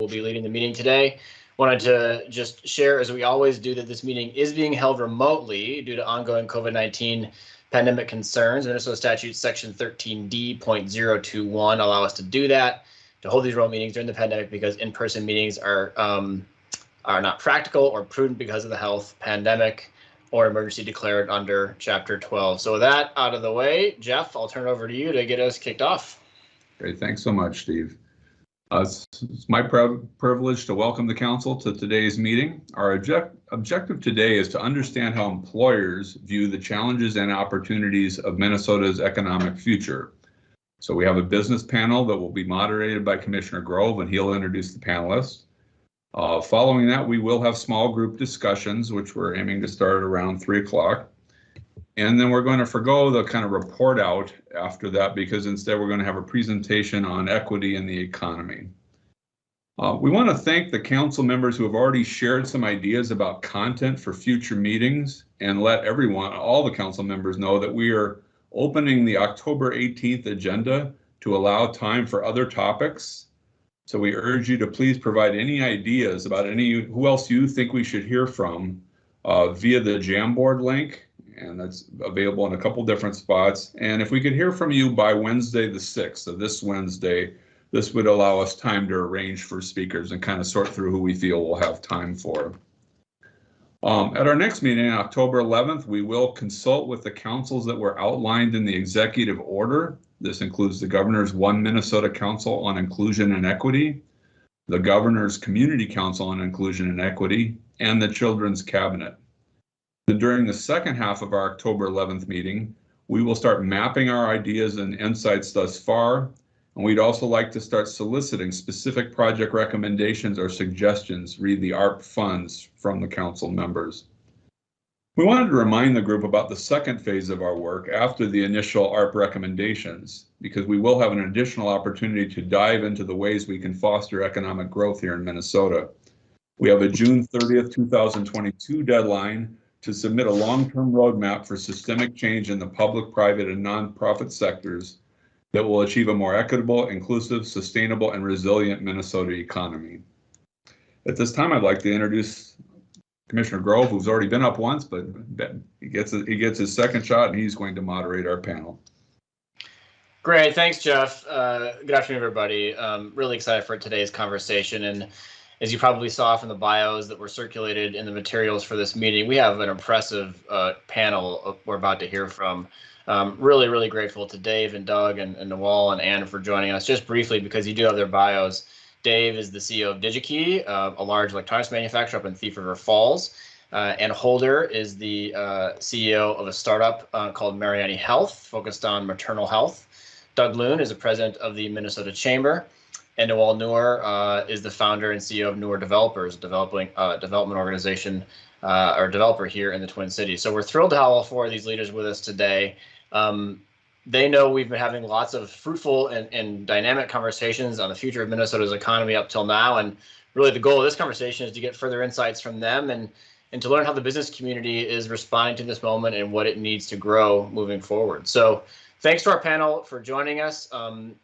be leading the meeting today. Wanted to just share, as we always do, that this meeting is being held remotely due to ongoing COVID-19 pandemic concerns. Minnesota Statute Section 13D.021 allow us to do that, to hold these remote meetings during the pandemic, because in-person meetings are not practical or prudent because of the health pandemic or emergency declared under Chapter 12. So with that out of the way, Jeff, I'll turn it over to you to get us kicked off. Great, thanks so much, Steve. It's my privilege to welcome the council to today's meeting. Our objective today is to understand how employers view the challenges and opportunities of Minnesota's economic future. So we have a business panel that will be moderated by Commissioner Grove, and he'll introduce the panelists. Following that, we will have small group discussions, which we're aiming to start around 3 o'clock. And then we're going to forgo the kind of report out after that, because instead we're going to have a presentation on equity in the economy. We want to thank the council members who have already shared some ideas about content for future meetings, and let everyone, all the council members, know that we are opening the October 18th agenda to allow time for other topics. So we urge you to please provide any ideas about who else you think we should hear from via the Jamboard link. And that's available in a couple different spots. And if we could hear from you by Wednesday the 6th, so this Wednesday, this would allow us time to arrange for speakers and kind of sort through who we feel we'll have time for. At our next meeting, October 11th, we will consult with the councils that were outlined in the executive order. This includes the Governor's One Minnesota Council on Inclusion and Equity, the Governor's Community Council on Inclusion and Equity, and the Children's Cabinet. During the second half of our October 11th meeting, we will start mapping our ideas and insights thus far, and we'd also like to start soliciting specific project recommendations or suggestions, read the ARP funds, from the council members. We wanted to remind the group about the second phase of our work after the initial ARP recommendations, because we will have an additional opportunity to dive into the ways we can foster economic growth here in Minnesota. We have a June 30th, 2022 deadline to submit a long-term roadmap for systemic change in the public, private, and nonprofit sectors that will achieve a more equitable, inclusive, sustainable, and resilient Minnesota economy. At this time, I'd like to introduce Commissioner Grove, who's already been up once, but he gets his second shot, and he's going to moderate our panel. Great, thanks, Jeff. Good afternoon, everybody. Really excited for today's conversation. And as you probably saw from the bios that were circulated in the materials for this meeting, we have an impressive panel we're about to hear from. Really grateful to Dave and Doug and Nawal and Ann for joining us. Just briefly, because you do have their bios, Dave is the CEO of DigiKey, a large electronics manufacturer up in Thief River Falls. Ann Holder is the CEO of a startup called Mariani Health, focused on maternal health. Doug Loon is the president of the Minnesota Chamber. And Nawal Noor is the founder and CEO of Noor Developers, a development organization or developer here in the Twin Cities. So we're thrilled to have all four of these leaders with us today. They know we've been having lots of fruitful and dynamic conversations on the future of Minnesota's economy up till now. And really the goal of this conversation is to get further insights from them and to learn how the business community is responding to this moment and what it needs to grow moving forward. So thanks to our panel for joining us.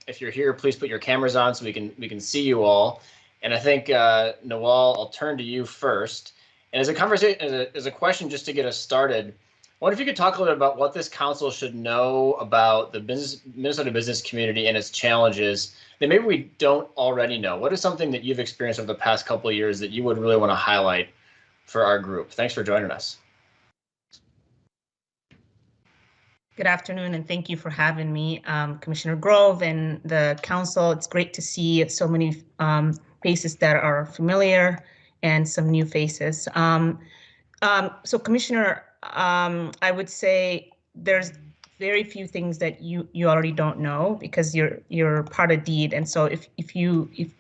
If you're here, please put your cameras on so we can see you all. And I think Nawal, I'll turn to you first. And as a conversation, as a question, just to get us started, I wonder if you could talk a little bit about what this council should know about the Minnesota business community and its challenges that maybe we don't already know. What is something that you've experienced over the past couple of years that you would really want to highlight for our group? Thanks for joining us. Good afternoon, and thank you for having me, Commissioner Grove and the council. It's great to see so many faces that are familiar and some new faces. So, Commissioner, I would say there's very few things that you already don't know because you're part of DEED, and so if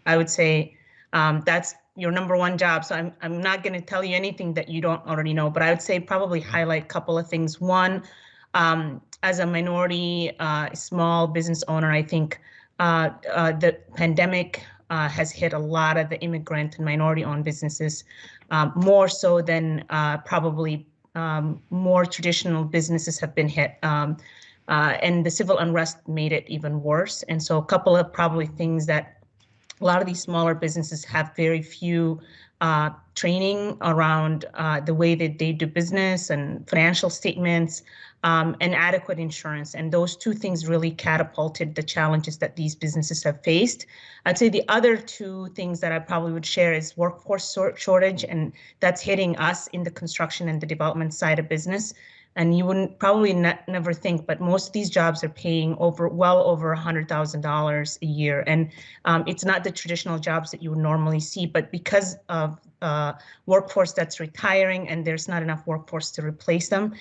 I would say that's your number one job. So I'm not going to tell you anything that you don't already know, but I would say probably highlight a couple of things. One, as a minority small business owner, I think the pandemic has hit a lot of the immigrant and minority-owned businesses, more so than probably more traditional businesses have been hit. And the civil unrest made it even worse. And so a couple of probably things that a lot of these smaller businesses have very few training around the way that they do business and financial statements and adequate insurance. And those two things really catapulted the challenges that these businesses have faced. I'd say the other two things that I probably would share is workforce shortage, and that's hitting us in the construction and the development side of business. And you wouldn't probably never think, but most of these jobs are paying well over $100,000 a year. And it's not the traditional jobs that you would normally see, but because of workforce that's retiring and there's not enough workforce to replace them,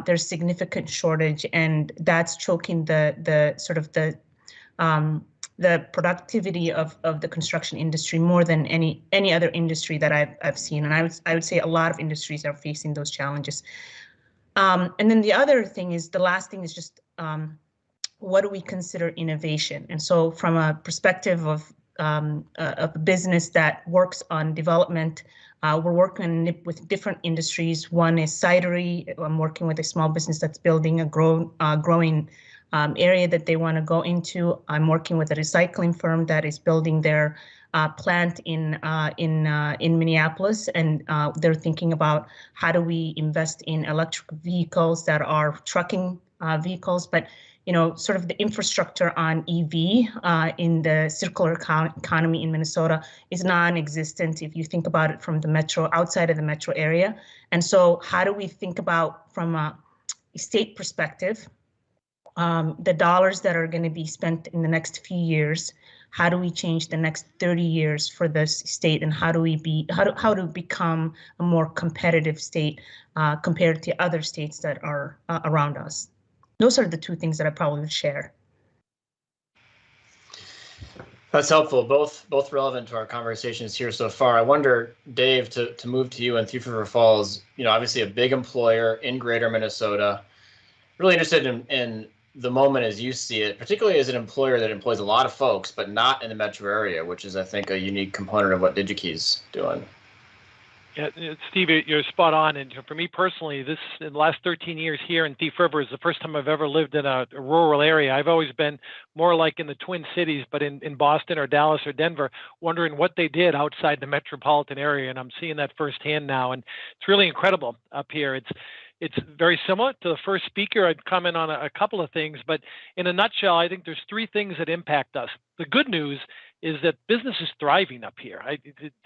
there's significant shortage, and that's choking the sort of the productivity of the construction industry more than any other industry that I've seen. And I would say a lot of industries are facing those challenges. And then the other thing is, the last thing is just what do we consider innovation? And so from a perspective of a business that works on development, we're working with different industries. One is cidery. I'm working with a small business that's building a growing area that they want to go into. I'm working with a recycling firm that is building their plant in Minneapolis, and they're thinking about how do we invest in electric vehicles that are trucking vehicles, but sort of the infrastructure on EV in the circular economy in Minnesota is non-existent if you think about it from the metro, outside of the metro area. And so how do we think about, from a state perspective, the dollars that are going to be spent in the next few years? How do we change the next 30 years for this state, and how to become a more competitive state compared to other states that are around us? Those are the two things that I probably would share. That's helpful, both relevant to our conversations here so far. I wonder, Dave, to move to you in Thief River Falls, obviously a big employer in greater Minnesota, really interested in the moment as you see it, particularly as an employer that employs a lot of folks, but not in the metro area, which is, I think, a unique component of what DigiKey's doing. Yeah, Steve, you're spot on. And for me personally, in the last 13 years here in Thief River is the first time I've ever lived in a rural area. I've always been more like in the Twin Cities, but in Boston or Dallas or Denver, wondering what they did outside the metropolitan area. And I'm seeing that firsthand now. And it's really incredible up here. It's very similar to the first speaker. I'd comment on a couple of things, but in a nutshell, I think there's three things that impact us. The good news is that business is thriving up here.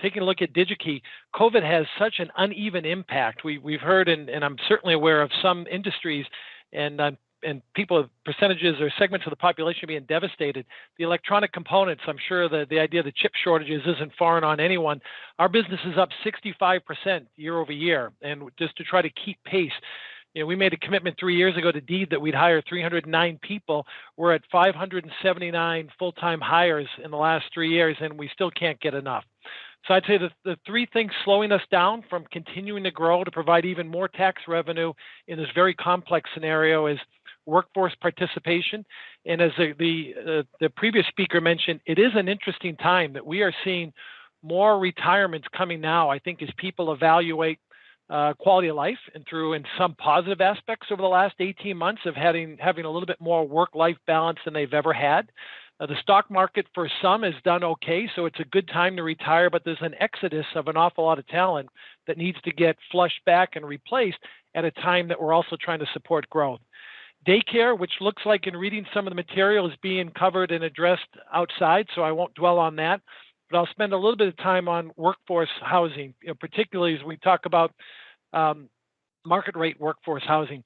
Taking a look at DigiKey, COVID has such an uneven impact. We've heard, and I'm certainly aware of some industries and people, percentages or segments of the population being devastated. The electronic components, I'm sure that the idea of the chip shortages isn't foreign on anyone. Our business is up 65% year over year, and just to try to keep pace. We made a commitment 3 years ago to DEED that we'd hire 309 people. We're at 579 full-time hires in the last 3 years, and we still can't get enough. So I'd say the three things slowing us down from continuing to grow to provide even more tax revenue in this very complex scenario is workforce participation. And as the previous speaker mentioned, it is an interesting time that we are seeing more retirements coming now, I think, as people evaluate quality of life and in some positive aspects over the last 18 months of having a little bit more work-life balance than they've ever had. The stock market for some has done okay, so it's a good time to retire, but there's an exodus of an awful lot of talent that needs to get flushed back and replaced at a time that we're also trying to support growth. Daycare, which looks like in reading some of the material is being covered and addressed outside, so I won't dwell on that. But I'll spend a little bit of time on workforce housing, particularly as we talk about market rate workforce housing.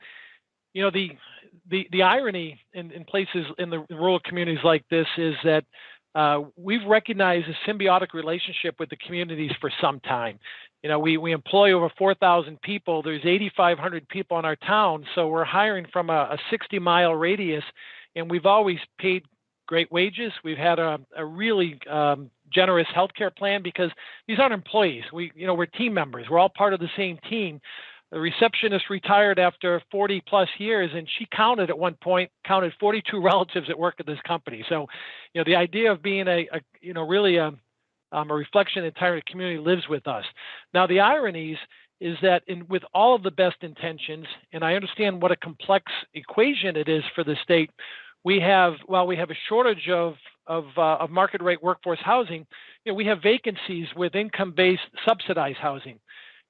The irony in places in the rural communities like this is that we've recognized a symbiotic relationship with the communities for some time. We employ over 4,000 people. There's 8,500 people in our town, so we're hiring from a 60-mile radius, and we've always paid great wages. We've had a really generous healthcare plan because these aren't employees. We're team members. We're all part of the same team. The receptionist retired after 40 plus years, and she at one point counted 42 relatives that work at this company. So, the idea of being really a reflection of the entire community lives with us. Now, the ironies is that with all of the best intentions, and I understand what a complex equation it is for the state, while we have a shortage of of market rate workforce housing, we have vacancies with income-based subsidized housing.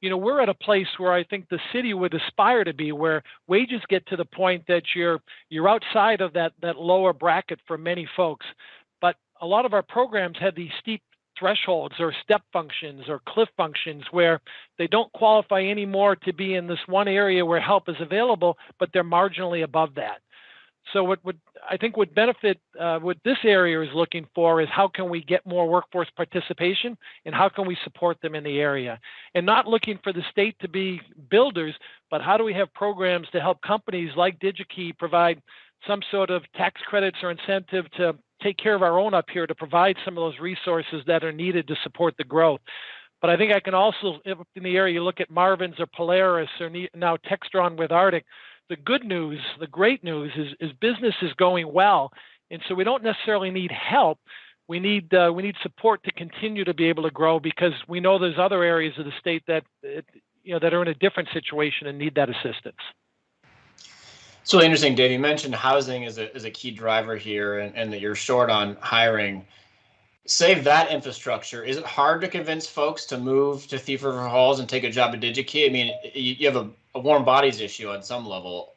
We're at a place where I think the city would aspire to be, where wages get to the point that you're outside of that lower bracket for many folks. But a lot of our programs have these steep thresholds or step functions or cliff functions where they don't qualify anymore to be in this one area where help is available, but they're marginally above that. So what benefit what this area is looking for is how can we get more workforce participation and how can we support them in the area, and not looking for the state to be builders, but how do we have programs to help companies like DigiKey provide some sort of tax credits or incentive to take care of our own up here to provide some of those resources that are needed to support the growth. But I think I can also, in the area, you look at Marvin's or Polaris or now Textron with Arctic. The good news, the great news is business is going well. And so we don't necessarily need help. We need support to continue to be able to grow, because we know there's other areas of the state that are in a different situation and need that assistance. It's really interesting, Dave. You mentioned housing is a key driver here, and that you're short on hiring. Save that infrastructure. Is it hard to convince folks to move to Thief River Halls and take a job at DigiKey? I mean, you have a warm bodies issue on some level.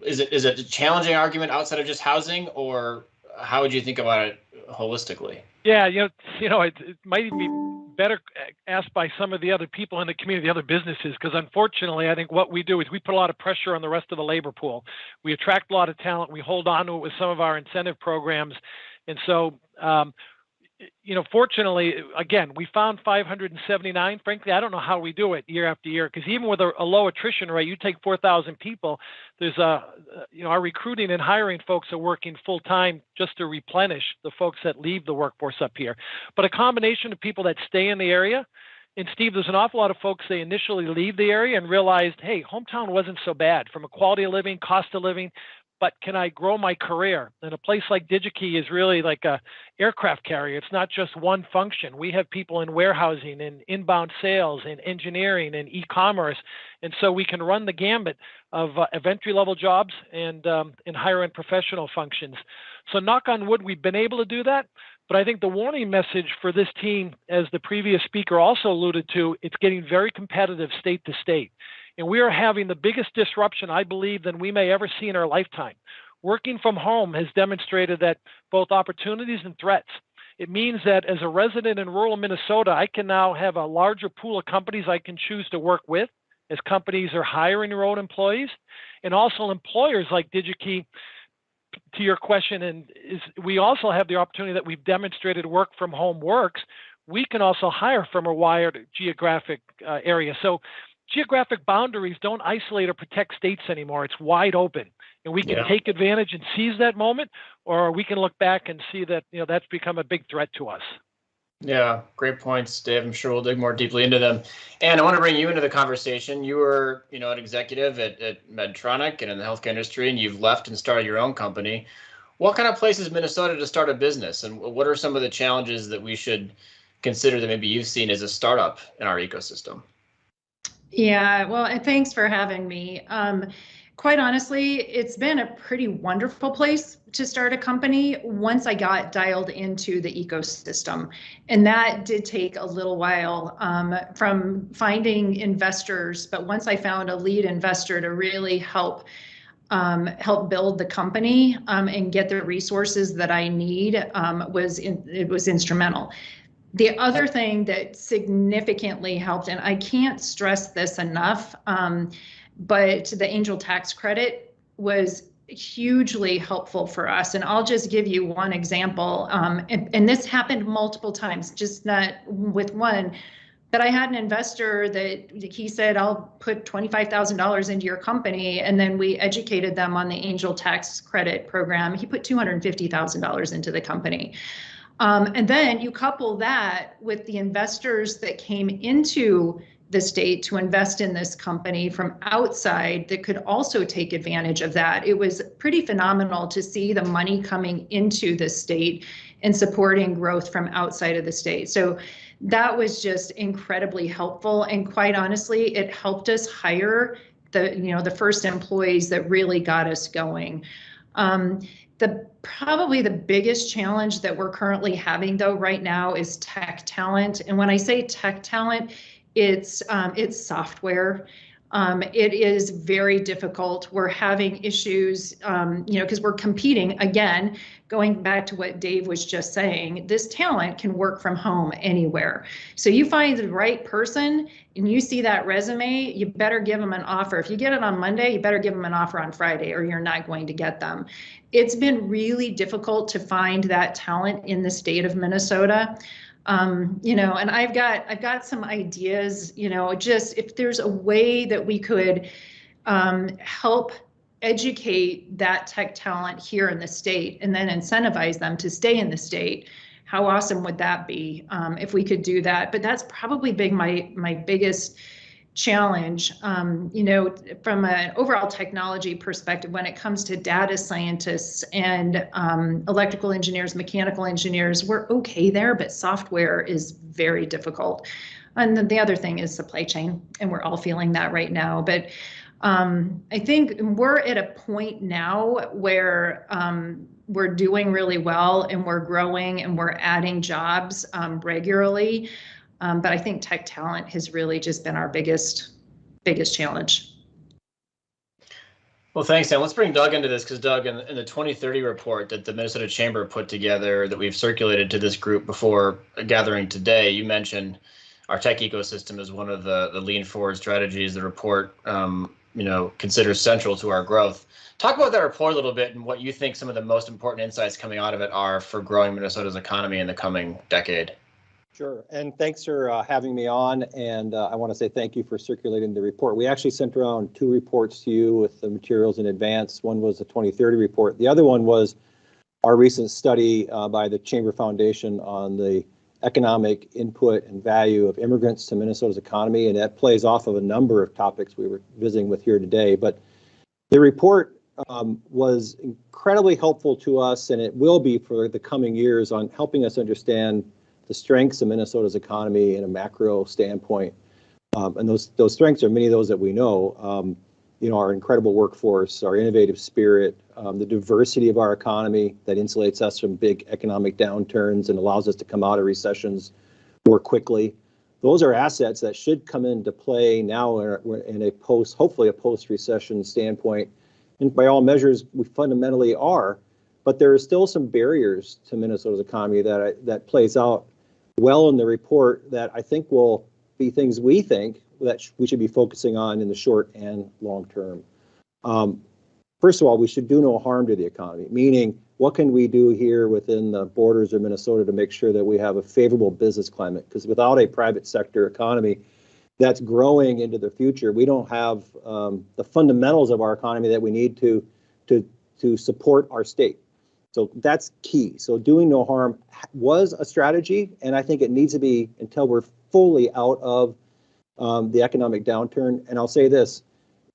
Is it a challenging argument outside of just housing, or how would you think about it holistically? Yeah, it might even be better asked by some of the other people in the community, the other businesses, because unfortunately, I think what we do is we put a lot of pressure on the rest of the labor pool. We attract a lot of talent. We hold on to it with some of our incentive programs, and so. Fortunately, again, we found 579. Frankly, I don't know how we do it year after year, because even with a low attrition rate, you take 4,000 people, there's our recruiting and hiring folks are working full time just to replenish the folks that leave the workforce up here. But a combination of people that stay in the area. And Steve, there's an awful lot of folks, they initially leave the area and realized, hey, hometown wasn't so bad from a quality of living, cost of living. But can I grow my career? And a place like DigiKey is really like a aircraft carrier. It's not just one function. We have people in warehousing and inbound sales and engineering and e-commerce. And so we can run the gambit of entry-level jobs and higher-end professional functions. So knock on wood, we've been able to do that. But I think the warning message for this team, as the previous speaker also alluded to, it's getting very competitive state to state. And we are having the biggest disruption, I believe, than we may ever see in our lifetime. Working from home has demonstrated that both opportunities and threats. It means that as a resident in rural Minnesota, I can now have a larger pool of companies I can choose to work with as companies are hiring their own employees. And also employers like DigiKey, to your question, we also have the opportunity that we've demonstrated work from home works. We can also hire from a wider geographic area. So geographic boundaries don't isolate or protect states anymore. It's wide open, and we can take advantage and seize that moment, or we can look back and see that that's become a big threat to us. Yeah, great points, Dave. I'm sure we'll dig more deeply into them. And I want to bring you into the conversation. You were, an executive at Medtronic and in the healthcare industry, and you've left and started your own company. What kind of place is Minnesota to start a business, and what are some of the challenges that we should consider that maybe you've seen as a startup in our ecosystem? Yeah, well, and thanks for having me. Quite honestly, it's been a pretty wonderful place to start a company once I got dialed into the ecosystem. And that did take a little while from finding investors. But once I found a lead investor to really help build the company and get the resources that I need, it was instrumental. The other thing that significantly helped, and I can't stress this enough, but the angel tax credit was hugely helpful for us. And I'll just give you one example. And this happened multiple times, just not with one. But I had an investor that he said, I'll put $25,000 into your company. And then we educated them on the angel tax credit program. He put $250,000 into the company. And then you couple that with the investors that came into the state to invest in this company from outside that could also take advantage of that. It was pretty phenomenal to see the money coming into the state and supporting growth from outside of the state. So that was just incredibly helpful. And quite honestly, it helped us hire the first employees that really got us going. Probably the biggest challenge that we're currently having though right now is tech talent. And when I say tech talent, it's software. It is very difficult. We're having issues, because we're competing again, going back to what Dave was just saying, this talent can work from home anywhere. So you find the right person and you see that resume, you better give them an offer. If you get it on Monday, you better give them an offer on Friday or you're not going to get them. It's been really difficult to find that talent in the state of Minnesota. And I've got some ideas, just if there's a way that we could help educate that tech talent here in the state and then incentivize them to stay in the state. How awesome would that be if we could do that? But that's probably my biggest challenge, from an overall technology perspective, when it comes to data scientists and electrical engineers, mechanical engineers, we're okay there, but software is very difficult. And then the other thing is supply chain, and we're all feeling that right now. But I think we're at a point now where we're doing really well and we're growing and we're adding jobs regularly. But I think tech talent has really just been our biggest challenge. Well, thanks, Sam. Let's bring Doug into this because Doug, in the 2030 report that the Minnesota Chamber put together that we've circulated to this group before gathering today, you mentioned our tech ecosystem is one of the lean forward strategies the report considers central to our growth. Talk about that report a little bit and what you think some of the most important insights coming out of it are for growing Minnesota's economy in the coming decade. Sure, and thanks for having me on, and I want to say thank you for circulating the report. We actually sent around 2 reports to you with the materials in advance. One was the 2030 report. The other one was our recent study by the Chamber Foundation on the economic input and value of immigrants to Minnesota's economy, and that plays off of a number of topics we were visiting with here today. But the report was incredibly helpful to us, and it will be for the coming years on helping us understand the strengths of Minnesota's economy in a macro standpoint. And those strengths are many of those that we know, our incredible workforce, our innovative spirit, the diversity of our economy that insulates us from big economic downturns and allows us to come out of recessions more quickly. Those are assets that should come into play now in a hopefully a post-recession standpoint. And by all measures, we fundamentally are, but there are still some barriers to Minnesota's economy that plays out well in the report that I think will be things we think that we should be focusing on in the short and long term. First of all, we should do no harm to the economy, meaning what can we do here within the borders of Minnesota to make sure that we have a favorable business climate? Because without a private sector economy that's growing into the future, we don't have the fundamentals of our economy that we need to support our state. So that's key. So doing no harm was a strategy, and I think it needs to be until we're fully out of the economic downturn. And I'll say this,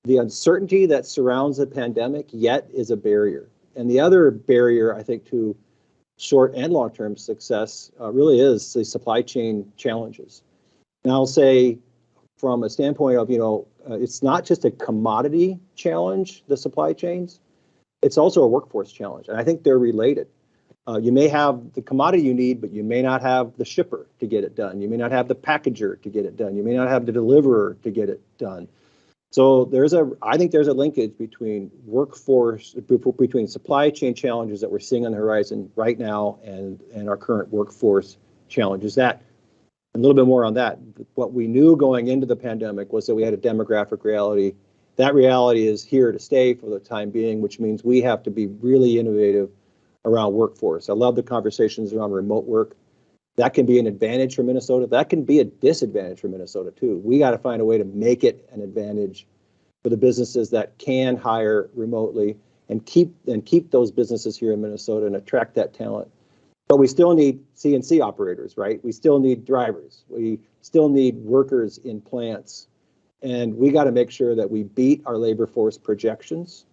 the uncertainty that surrounds the pandemic yet is a barrier. And the other barrier, I think, to short and long-term success really is the supply chain challenges. And I'll say from a standpoint of, it's not just a commodity challenge, the supply chains, it's also a workforce challenge, and I think they're related. You may have the commodity you need, but you may not have the shipper to get it done. You may not have the packager to get it done. You may not have the deliverer to get it done. So I think there's a linkage between between supply chain challenges that we're seeing on the horizon right now and our current workforce challenges. That, a little bit more on that, what we knew going into the pandemic was that we had a demographic reality. That reality is here to stay for the time being, which means we have to be really innovative around workforce. I love the conversations around remote work. That can be an advantage for Minnesota. That can be a disadvantage for Minnesota too. We got to find a way to make it an advantage for the businesses that can hire remotely and keep those businesses here in Minnesota and attract that talent. But we still need CNC operators, right? We still need drivers. We still need workers in plants. And we got to make sure that we beat our labor force projections.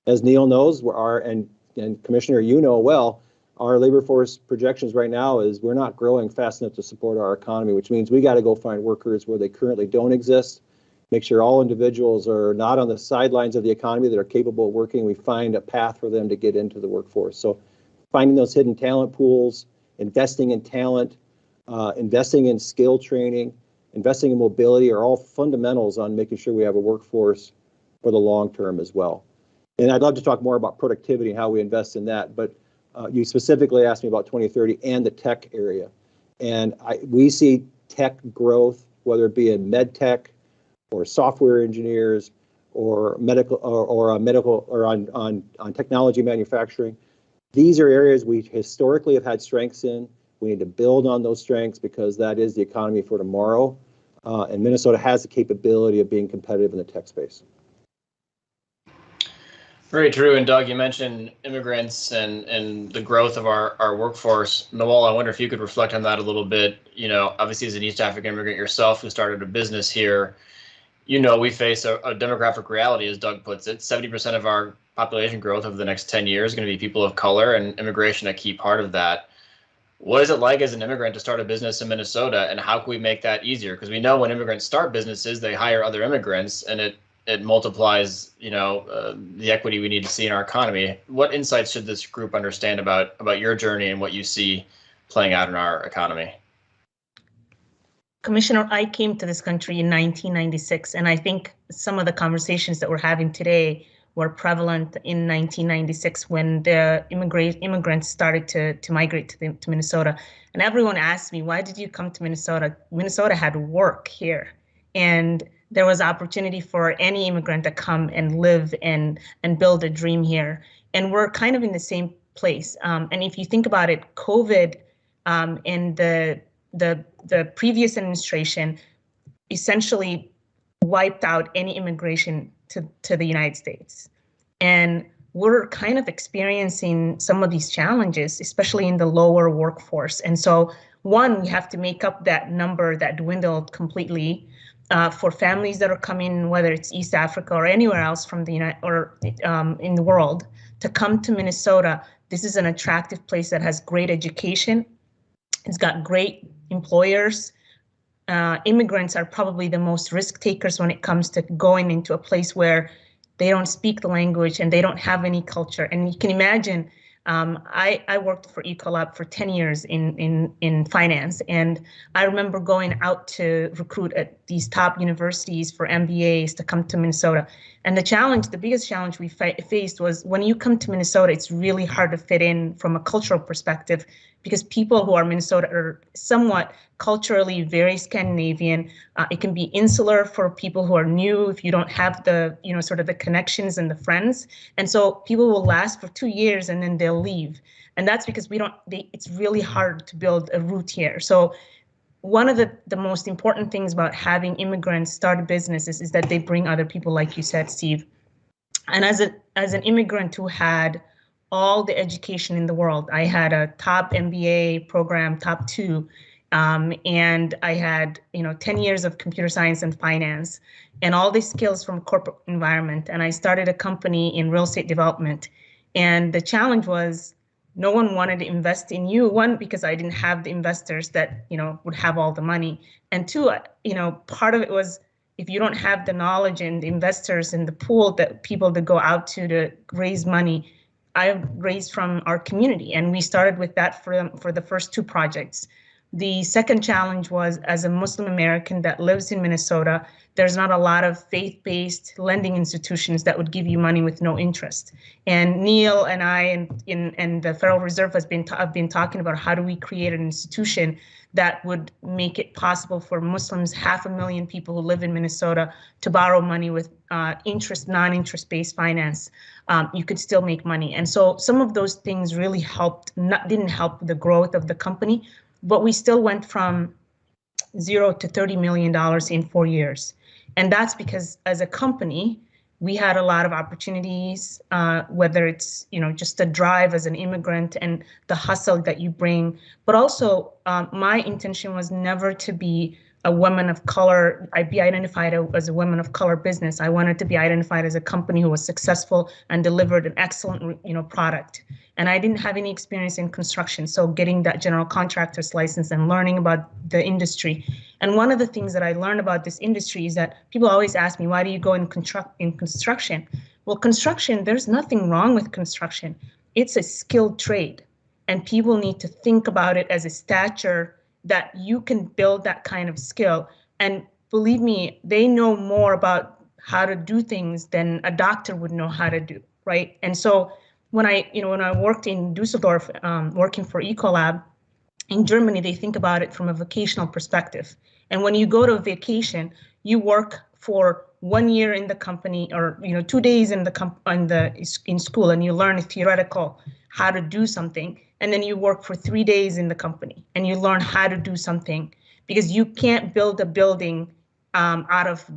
As Neil knows, and Commissioner, well, our labor force projections right now is we're not growing fast enough to support our economy, which means we got to go find workers where they currently don't exist, make sure all individuals are not on the sidelines of the economy, that are capable of working. We find a path for them to get into the workforce. So finding those hidden talent pools, investing in talent, investing in skill training, investing in mobility are all fundamentals on making sure we have a workforce for the long term as well. And I'd love to talk more about productivity and how we invest in that, but you specifically asked me about 2030 and the tech area. And we see tech growth, whether it be in med tech or software engineers or medical or on technology manufacturing. These are areas we historically have had strengths in. We need to build on those strengths because that is the economy for tomorrow. And Minnesota has the capability of being competitive in the tech space. Very true. And Doug, you mentioned immigrants and the growth of our workforce. Nawal, I wonder if you could reflect on that a little bit. You know, obviously as an East African immigrant yourself who started a business here, you know, we face a demographic reality, as Doug puts it. 70% of our population growth over the next 10 years is going to be people of color, and immigration a key part of that. What is it like as an immigrant to start a business in Minnesota, and how can we make that easier? Because we know when immigrants start businesses, they hire other immigrants, and it multiplies, you know, the equity we need to see in our economy. What insights should this group understand about your journey and what you see playing out in our economy? Commissioner, I came to this country in 1996, and I think some of the conversations that we're having today were prevalent in 1996 when the immigrants started to migrate to Minnesota. And everyone asked me, why did you come to Minnesota? Minnesota had work here, and there was opportunity for any immigrant to come and live and build a dream here. And we're kind of in the same place. And if you think about it, COVID and the previous administration essentially wiped out any immigration to the United States. And we're kind of experiencing some of these challenges, especially in the lower workforce. And so, one, we have to make up that number that dwindled completely for families that are coming, whether it's East Africa or anywhere else from the United or in the world, to come to Minnesota. This is an attractive place that has great education. It's got great employers. Immigrants are probably the most risk takers when it comes to going into a place where they don't speak the language and they don't have any culture. And you can imagine, I worked for Ecolab for 10 years in finance, and I remember going out to recruit at these top universities for MBAs to come to Minnesota. And the biggest challenge we faced was when you come to Minnesota, it's really hard to fit in from a cultural perspective, because people who are Minnesota are somewhat culturally very Scandinavian. It can be insular for people who are new if you don't have the, sort of the connections and the friends. And so people will last for 2 years and then they'll leave. And that's because it's really hard to build a root here. So one of the most important things about having immigrants start businesses is that they bring other people, like you said, Steve. And as an immigrant who had all the education in the world, I had a top MBA program, top 2, and I had 10 years of computer science and finance, and all these skills from corporate environment. And I started a company in real estate development, and the challenge was no one wanted to invest in you. One, because I didn't have the investors that would have all the money, and two, part of it was, if you don't have the knowledge and the investors and the pool that people that go out to raise money, I raised from our community, and we started with that for the first 2 projects. The second challenge was, as a Muslim American that lives in Minnesota, there's not a lot of faith-based lending institutions that would give you money with no interest. And Neil and I and the Federal Reserve have been talking about how do we create an institution that would make it possible for Muslims, 500,000 people who live in Minnesota, to borrow money with non-interest-based finance. You could still make money. And so some of those things really didn't help the growth of the company, but we still went from 0 to $30 million in 4 years. And that's because as a company, we had a lot of opportunities, whether it's just the drive as an immigrant and the hustle that you bring, but also my intention was never to be a woman of color, I'd be identified as a woman of color business. I wanted to be identified as a company who was successful and delivered an excellent, product. And I didn't have any experience in construction, so getting that general contractor's license and learning about the industry. And one of the things that I learned about this industry is that people always ask me, why do you go in construction? Well, construction, there's nothing wrong with construction. It's a skilled trade, and people need to think about it as a stature that you can build that kind of skill. And believe me, they know more about how to do things than a doctor would know how to do, right? And so when I worked in Dusseldorf, working for Ecolab in Germany, they think about it from a vocational perspective. And when you go to a vacation, you work for 1 year in the company, or 2 days in school, and you learn theoretical how to do something, and then you work for 3 days in the company and you learn how to do something, because you can't build a building out of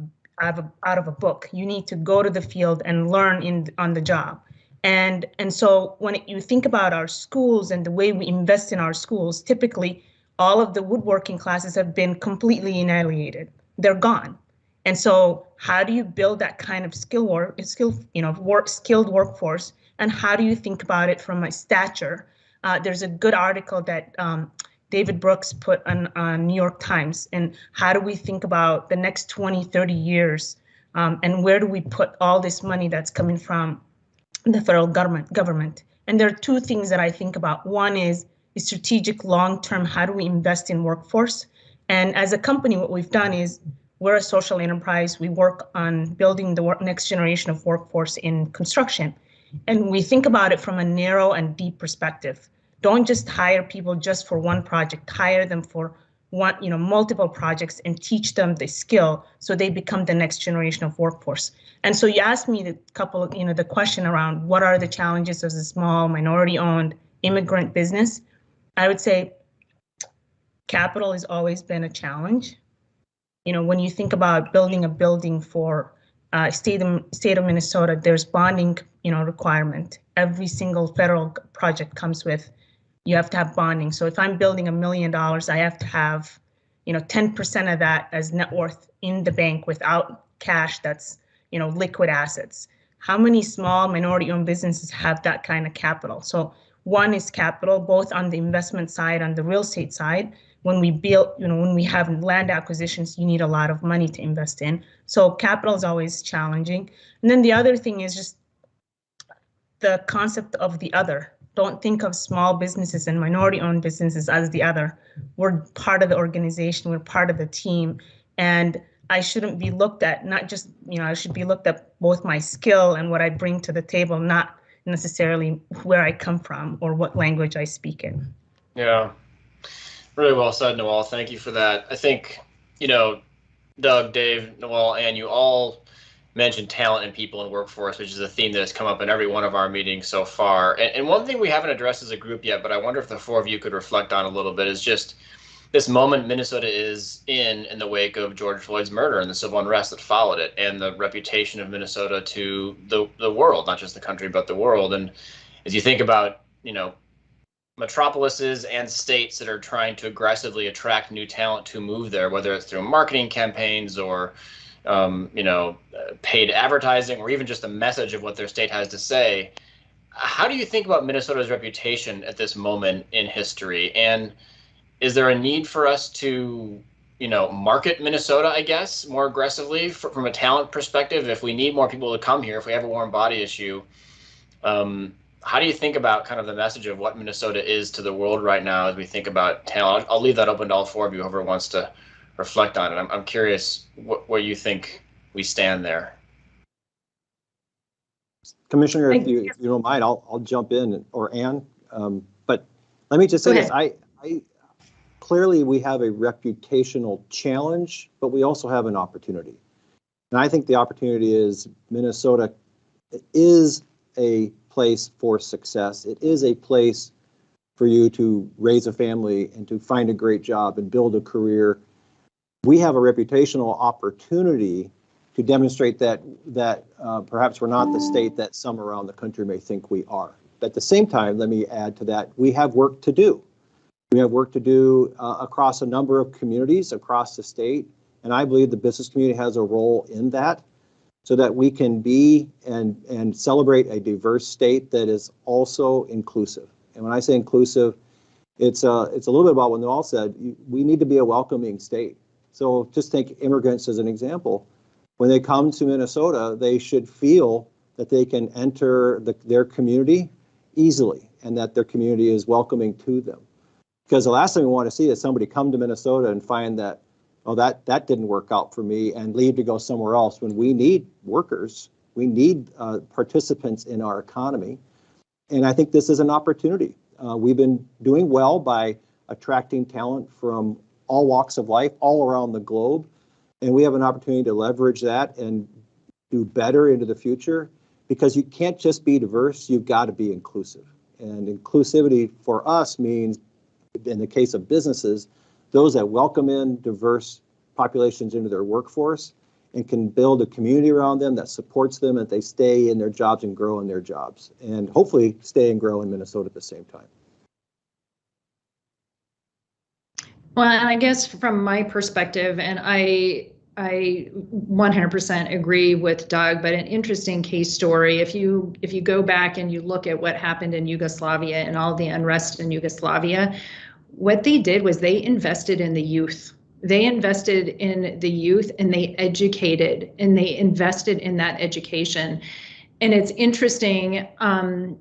a book. You need to go to the field and learn on the job. And so when you think about our schools and the way we invest in our schools, typically all of the woodworking classes have been completely annihilated. They're gone. And so how do you build that kind of skilled workforce? And how do you think about it from a stature? There's a good article that David Brooks put on New York Times. And how do we think about the next 20, 30 years? And where do we put all this money that's coming from the federal government? And there are two things that I think about. One is strategic long-term, how do we invest in workforce? And as a company, what we've done is we're a social enterprise. We work on building the next generation of workforce in construction. And we think about it from a narrow and deep perspective. Don't just hire people just for one project, hire them for multiple projects and teach them the skill so they become the next generation of workforce. And so you asked me the question around what are the challenges as a small minority-owned immigrant business. I would say capital has always been a challenge. When you think about building a building for state of Minnesota, there's bonding, requirement. Every single federal project comes with, you have to have bonding. So if I'm building $1 million, I have to have, 10% of that as net worth in the bank without cash that's, liquid assets. How many small minority-owned businesses have that kind of capital? So one is capital, both on the investment side, on the real estate side. When we build, when we have land acquisitions, you need a lot of money to invest in. So capital is always challenging. And then the other thing is just the concept of the other. Don't think of small businesses and minority-owned businesses as the other. We're part of the organization, we're part of the team. And I shouldn't be looked at, not just, I should be looked at both my skill and what I bring to the table, not necessarily where I come from or what language I speak in. Yeah. Really well said, Noel. Thank you for that. I think, Doug, Dave, Noel, and you all mentioned talent and people in workforce, which is a theme that has come up in every one of our meetings so far. And one thing we haven't addressed as a group yet, but I wonder if the four of you could reflect on a little bit, is just this moment Minnesota is in the wake of George Floyd's murder and the civil unrest that followed it, and the reputation of Minnesota to the world, not just the country, but the world. And as you think about, metropolises and states that are trying to aggressively attract new talent to move there, whether it's through marketing campaigns or paid advertising, or even just a message of what their state has to say. How do you think about Minnesota's reputation at this moment in history? And is there a need for us to, market Minnesota, I guess, more aggressively from a talent perspective? If we need more people to come here, if we have a warm body issue, how do you think about kind of the message of what Minnesota is to the world right now as we think about talent? I'll leave that open to all four of you, whoever wants to reflect on it. I'm curious where you think we stand there. Commissioner, if you don't mind, I'll jump in, or Ann. But let me just say this: I clearly we have a reputational challenge, but we also have an opportunity. And I think the opportunity is Minnesota is a place for success. It is a place for you to raise a family and to find a great job and build a career. We have a reputational opportunity to demonstrate that perhaps we're not the state that some around the country may think we are. At the same time, let me add to that, we have work to do. We have work to do across a number of communities across the state. And I believe the business community has a role in that so that we can be and celebrate a diverse state that is also inclusive. And when I say inclusive, it's a little bit about what Noel said. We need to be a welcoming state. So just take immigrants as an example. When they come to Minnesota, they should feel that they can enter their community easily and that their community is welcoming to them. Because the last thing we want to see is somebody come to Minnesota and find that, oh, that didn't work out for me and leave to go somewhere else when we need workers. We need participants in our economy. And I think this is an opportunity. We've been doing well by attracting talent from all walks of life, all around the globe. And we have an opportunity to leverage that and do better into the future, because you can't just be diverse, you've got to be inclusive. And inclusivity for us means, in the case of businesses, those that welcome in diverse populations into their workforce and can build a community around them that supports them and they stay in their jobs and grow in their jobs, and hopefully stay and grow in Minnesota at the same time. Well, and I guess from my perspective, and I 100% agree with Doug, but an interesting case story. If you go back and you look at what happened in Yugoslavia and all the unrest in Yugoslavia, what they did was they invested in the youth. They invested in the youth and they educated and they invested in that education. And it's interesting, and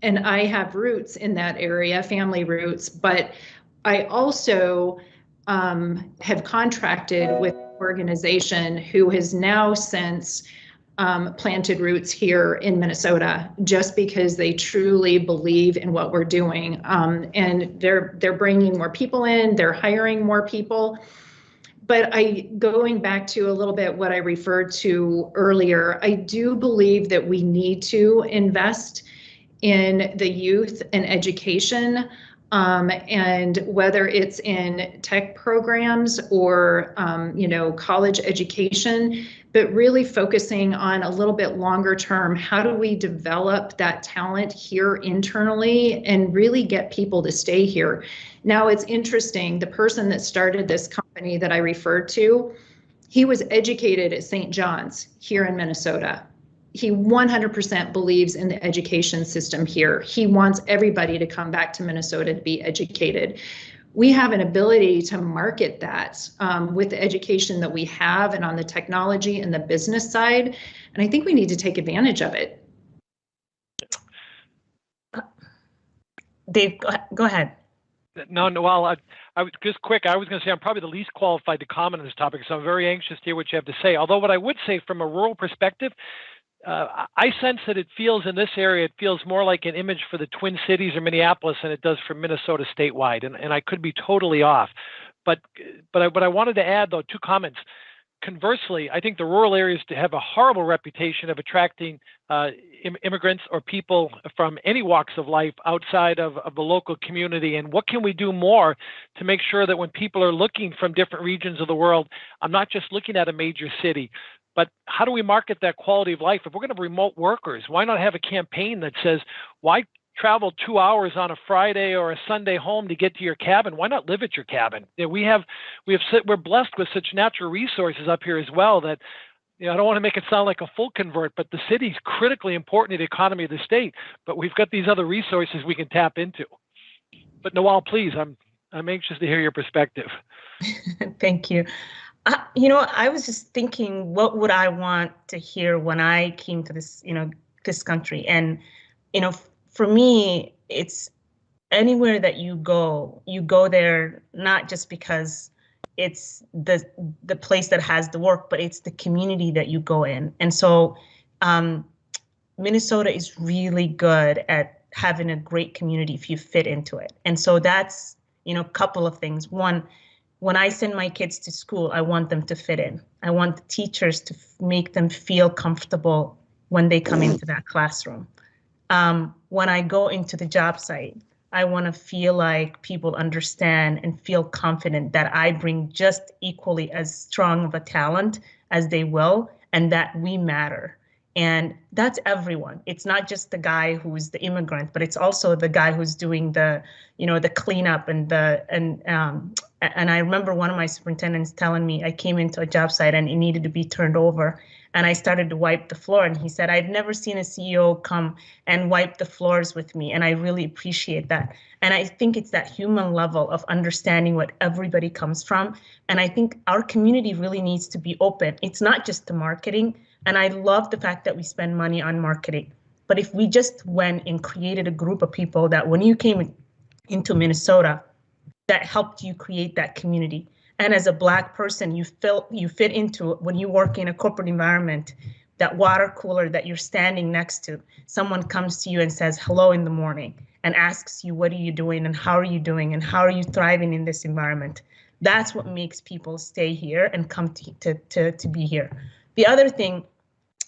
I have roots in that area, family roots, but I also have contracted with an organization who has now since planted roots here in Minnesota, just because they truly believe in what we're doing. And they're bringing more people in, they're hiring more people. But going back to a little bit what I referred to earlier, I do believe that we need to invest in the youth and education. And whether it's in tech programs or, college education, but really focusing on a little bit longer term, how do we develop that talent here internally and really get people to stay here? Now, it's interesting, the person that started this company that I referred to, he was educated at St. John's here in Minnesota. He 100% believes in the education system here. He wants everybody to come back to Minnesota to be educated. We have an ability to market that with the education that we have and on the technology and the business side. And I think we need to take advantage of it. Dave, go ahead. No, well, I was just quick. I was going to say I'm probably the least qualified to comment on this topic, so I'm very anxious to hear what you have to say. Although what I would say from a rural perspective, I sense that it feels in this area, it feels more like an image for the Twin Cities or Minneapolis than it does for Minnesota statewide. And I could be totally off. But I wanted to add, though, two comments. Conversely, I think the rural areas have a horrible reputation of attracting immigrants or people from any walks of life outside of the local community. And what can we do more to make sure that when people are looking from different regions of the world, I'm not just looking at a major city, but how do we market that quality of life? If we're going to have remote workers, why not have a campaign that says, why travel 2 hours on a Friday or a Sunday home to get to your cabin? Why not live at your cabin? We're blessed with such natural resources up here as well that, I don't want to make it sound like a full convert, but the city's critically important to the economy of the state. But we've got these other resources we can tap into. But Noel, please, I'm anxious to hear your perspective. Thank you. I was just thinking, what would I want to hear when I came to this, this country? And, for me, it's anywhere that you go there, not just because it's the place that has the work, but it's the community that you go in. And so Minnesota is really good at having a great community if you fit into it. And so that's, a couple of things. One, when I send my kids to school, I want them to fit in. I want the teachers to make them feel comfortable when they come into that classroom. When I go into the job site, I want to feel like people understand and feel confident that I bring just equally as strong of a talent as they will, and that we matter. And that's everyone. It's not just the guy who's the immigrant, but it's also the guy who's doing the, the cleanup and I remember one of my superintendents telling me I came into a job site and it needed to be turned over. And I started to wipe the floor. And he said, I've never seen a CEO come and wipe the floors with me. And I really appreciate that. And I think it's that human level of understanding what everybody comes from. And I think our community really needs to be open. It's not just the marketing. And I love the fact that we spend money on marketing. But if we just went and created a group of people that when you came into Minnesota, that helped you create that community. And as a Black person, you fit into it when you work in a corporate environment, that water cooler that you're standing next to, someone comes to you and says hello in the morning and asks you, what are you doing and how are you doing and how are you thriving in this environment? That's what makes people stay here and come to be here. The other thing,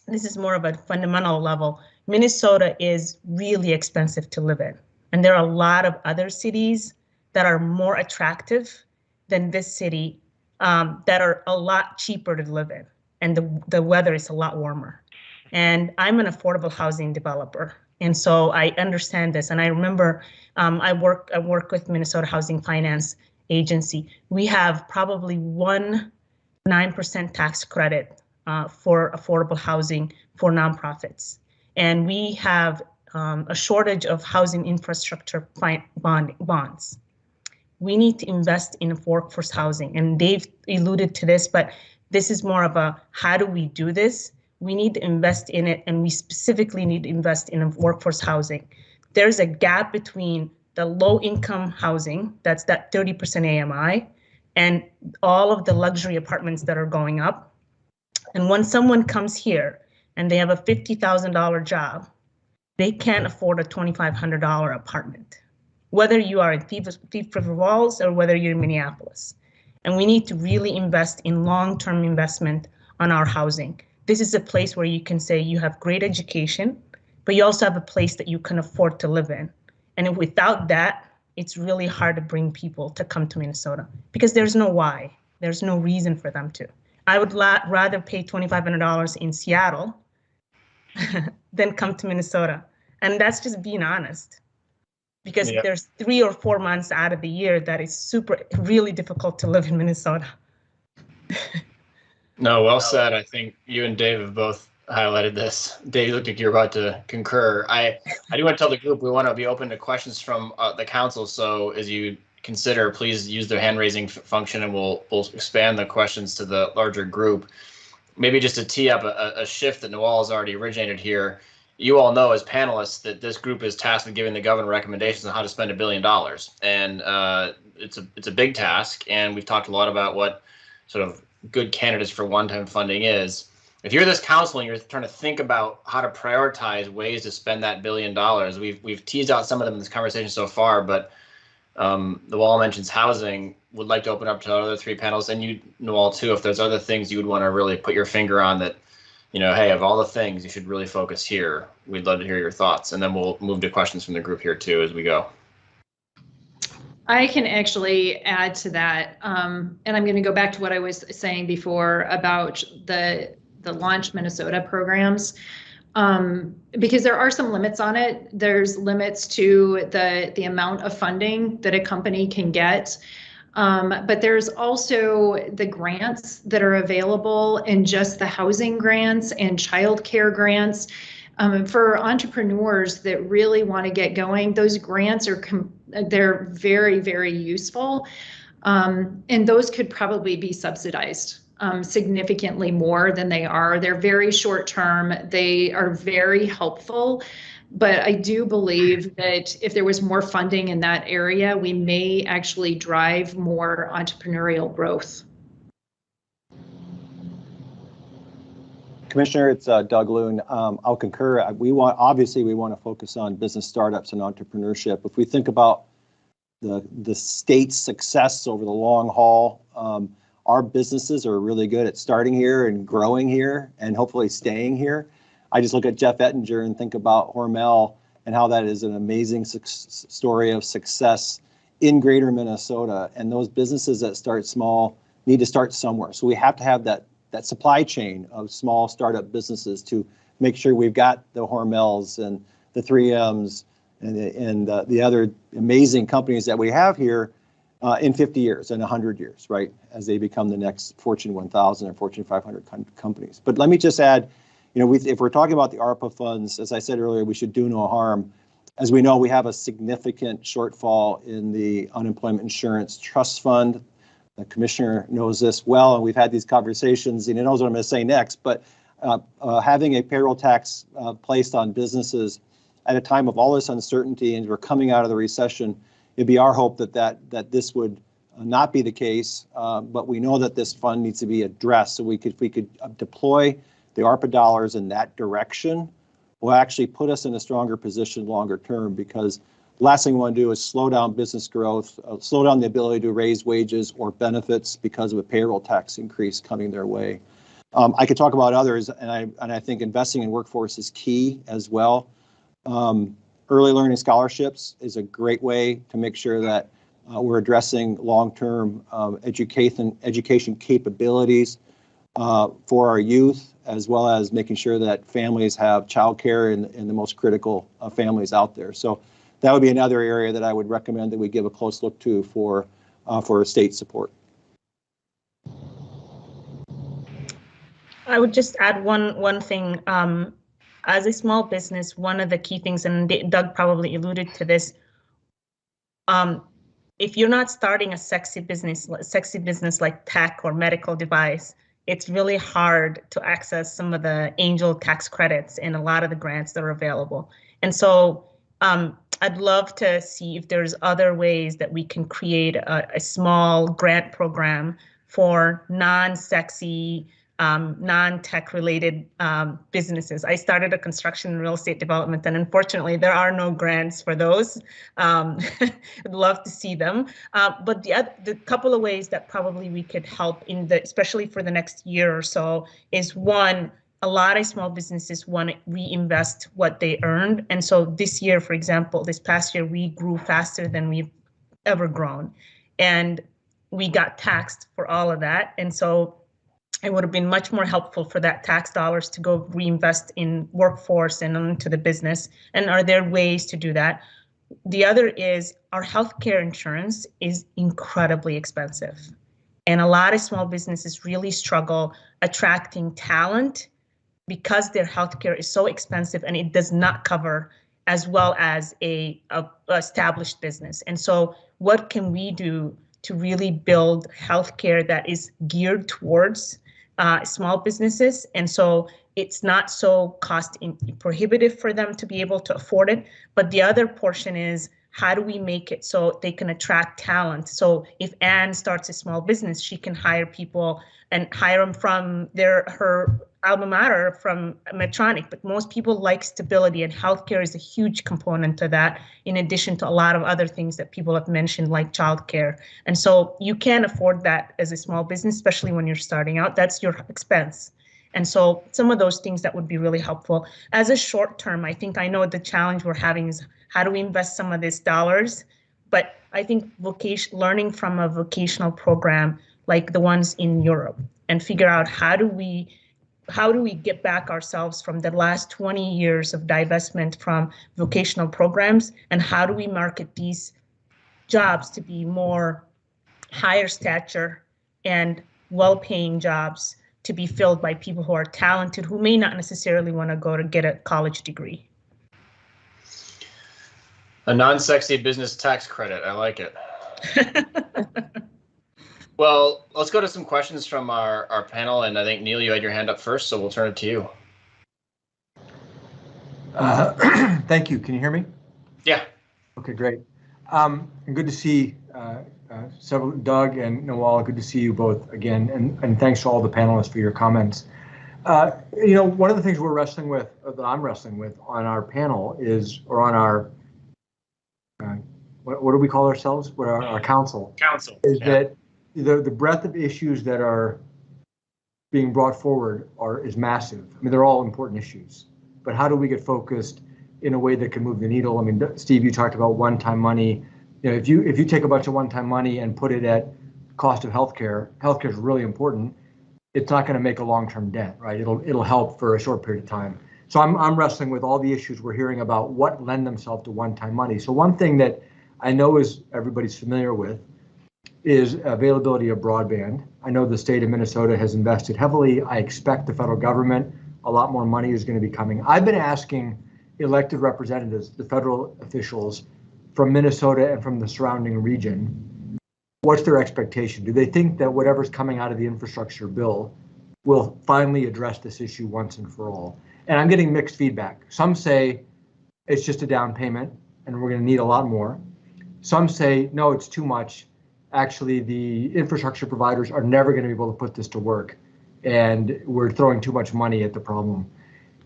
this is more of a fundamental level, Minnesota is really expensive to live in. And there are a lot of other cities that are more attractive than this city, that are a lot cheaper to live in. And the weather is a lot warmer. And I'm an affordable housing developer. And so I understand this. And I remember I work with Minnesota Housing Finance Agency. We have probably 9% tax credit for affordable housing for nonprofits. And we have a shortage of housing infrastructure bonds. We need to invest in workforce housing. And Dave alluded to this, but this is more of a, how do we do this? We need to invest in it, and we specifically need to invest in workforce housing. There's a gap between the low-income housing, that's that 30% AMI, and all of the luxury apartments that are going up. And when someone comes here and they have a $50,000 job, they can't afford a $2,500 apartment, whether you are in Thief River Falls or whether you're in Minneapolis. And we need to really invest in long-term investment on our housing. This is a place where you can say you have great education, but you also have a place that you can afford to live in. And without that, it's really hard to bring people to come to Minnesota because there's no why. There's no reason for them to. I would rather pay $2,500 in Seattle than come to Minnesota. And that's just being honest. Because there's 3 or 4 months out of the year that is really difficult to live in Minnesota. No, well said. I think you and Dave have both highlighted this. Dave, you looked like you're about to concur. I do want to tell the group we want to be open to questions from the council. So as you consider, please use the hand raising function, and we'll expand the questions to the larger group. Maybe just to tee up a shift that Noel has already originated here. You all know as panelists that this group is tasked with giving the governor recommendations on how to spend $1 billion. And it's a big task. And we've talked a lot about what sort of good candidates for one-time funding is. If you're this council and you're trying to think about how to prioritize ways to spend that $1 billion, we've teased out some of them in this conversation so far, but the wall mentions housing. Would like to open up to the other 3 panels, and you, Noel, too, if there's other things you would want to really put your finger on that, hey, of all the things, you should really focus here. We'd love to hear your thoughts, and then we'll move to questions from the group here too as we go. I can actually add to that, and I'm going to go back to what I was saying before about the Launch Minnesota programs, because there are some limits on it. There's limits to the amount of funding that a company can get. But there's also the grants that are available, and just the housing grants and childcare grants. For entrepreneurs that really want to get going, those grants they're very, very useful. And those could probably be subsidized significantly more than they are. They're very short term. They are very helpful. But I do believe that if there was more funding in that area, we may actually drive more entrepreneurial growth. Commissioner, it's Doug Loon. I'll concur. We want to focus on business startups and entrepreneurship. If we think about the state's success over the long haul, our businesses are really good at starting here and growing here and hopefully staying here. I just look at Jeff Ettinger and think about Hormel and how that is an amazing story of success in greater Minnesota. And those businesses that start small need to start somewhere. So we have to have that supply chain of small startup businesses to make sure we've got the Hormels and the 3Ms and the other amazing companies that we have here in 50 years and 100 years, right, as they become the next Fortune 1000 or Fortune 500 companies. But let me just add, if we're talking about the ARPA funds, as I said earlier, we should do no harm. As we know, we have a significant shortfall in the unemployment insurance trust fund. The commissioner knows this well, and we've had these conversations, and he knows what I'm going to say next. But having a payroll tax placed on businesses at a time of all this uncertainty, and we're coming out of the recession, it'd be our hope that this would not be the case. But we know that this fund needs to be addressed. So if we could deploy the ARPA dollars in that direction, will actually put us in a stronger position longer term, because the last thing we want to do is slow down business growth, slow down the ability to raise wages or benefits because of a payroll tax increase coming their way. I could talk about others, and I think investing in workforce is key as well. Early learning scholarships is a great way to make sure that we're addressing long-term education capabilities for our youth, as well as making sure that families have childcare in the most critical families out there. So that would be another area that I would recommend that we give a close look to for state support. I would just add one thing. As a small business, one of the key things, and Doug probably alluded to this, if you're not starting a sexy business like tech or medical device, it's really hard to access some of the angel tax credits and a lot of the grants that are available. And so I'd love to see if there's other ways that we can create a small grant program for non-sexy, non-tech related businesses. I started a construction and real estate development, and unfortunately there are no grants for those. I'd love to see them. But the couple of ways that probably we could help especially for the next year or so, is one, a lot of small businesses want to reinvest what they earned. And so this year, for example, this past year, we grew faster than we've ever grown. And we got taxed for all of that. And so it would have been much more helpful for that tax dollars to go reinvest in workforce and into the business. And are there ways to do that? The other is our healthcare insurance is incredibly expensive. And a lot of small businesses really struggle attracting talent because their healthcare is so expensive and it does not cover as well as a established business. And so what can we do to really build healthcare that is geared towards small businesses? And so it's not so cost prohibitive for them to be able to afford it. But the other portion is, how do we make it so they can attract talent? So if Anne starts a small business, she can hire people and hire them from her alma mater, from Medtronic. But most people like stability, and healthcare is a huge component to that, in addition to a lot of other things that people have mentioned, like childcare. And so you can't afford that as a small business, especially when you're starting out. That's your expense. And so some of those things that would be really helpful. As a short term, I know the challenge we're having is, how do we invest some of these dollars? But I think learning from a vocational program like the ones in Europe, and figure out how do we get back ourselves from the last 20 years of divestment from vocational programs, and how do we market these jobs to be more higher stature and well-paying jobs to be filled by people who are talented, who may not necessarily want to go to get a college degree. A non-sexy business tax credit. I like it. Well, let's go to some questions from our panel. And I think, Neil, you had your hand up first, so we'll turn it to you. Thank you. Can you hear me? Yeah. Okay, great. And good to see Doug and Nawal. Good to see you both again. And thanks to all the panelists for your comments. One of the things we're wrestling with, or that I'm wrestling with on our panel is, or on our, what do we call ourselves? What our council? Council. Is that the breadth of issues that are being brought forward is massive. I mean, they're all important issues, but how do we get focused in a way that can move the needle? I mean, Steve, you talked about one-time money. If you take a bunch of one-time money and put it at cost of healthcare is really important. It's not going to make a long-term dent, right? It'll help for a short period of time. So I'm wrestling with all the issues we're hearing about what lend themselves to one-time money. So one thing that I know is everybody's familiar with is availability of broadband. I know the state of Minnesota has invested heavily. I expect the federal government, a lot more money is going to be coming. I've been asking elected representatives, the federal officials from Minnesota and from the surrounding region, what's their expectation? Do they think that whatever's coming out of the infrastructure bill will finally address this issue once and for all? And I'm getting mixed feedback. Some say it's just a down payment and we're going to need a lot more. Some say, no, it's too much. Actually, the infrastructure providers are never going to be able to put this to work, and we're throwing too much money at the problem.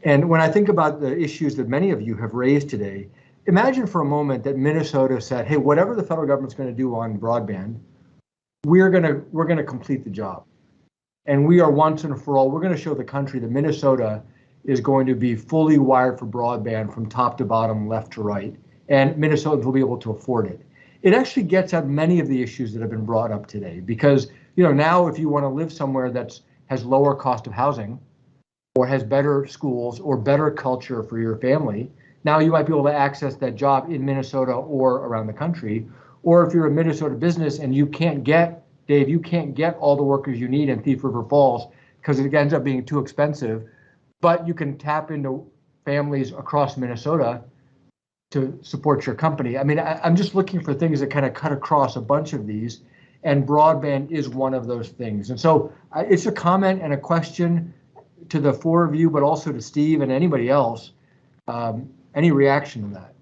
And when I think about the issues that many of you have raised today, imagine for a moment that Minnesota said, hey, whatever the federal government's going to do on broadband, we're going to complete the job. And we are once and for all, we're going to show the country that Minnesota is going to be fully wired for broadband from top to bottom, left to right, and Minnesotans will be able to afford it. It actually gets at many of the issues that have been brought up today, because now if you want to live somewhere that has lower cost of housing or has better schools or better culture for your family, now you might be able to access that job in Minnesota or around the country. Or if you're a Minnesota business and you can't get, Dave, you can't get all the workers you need in Thief River Falls because it ends up being too expensive, but you can tap into families across Minnesota to support your company. I mean, I'm just looking for things that kind of cut across a bunch of these, and broadband is one of those things. And so it's a comment and a question to the four of you, but also to Steve and anybody else. Any reaction to that?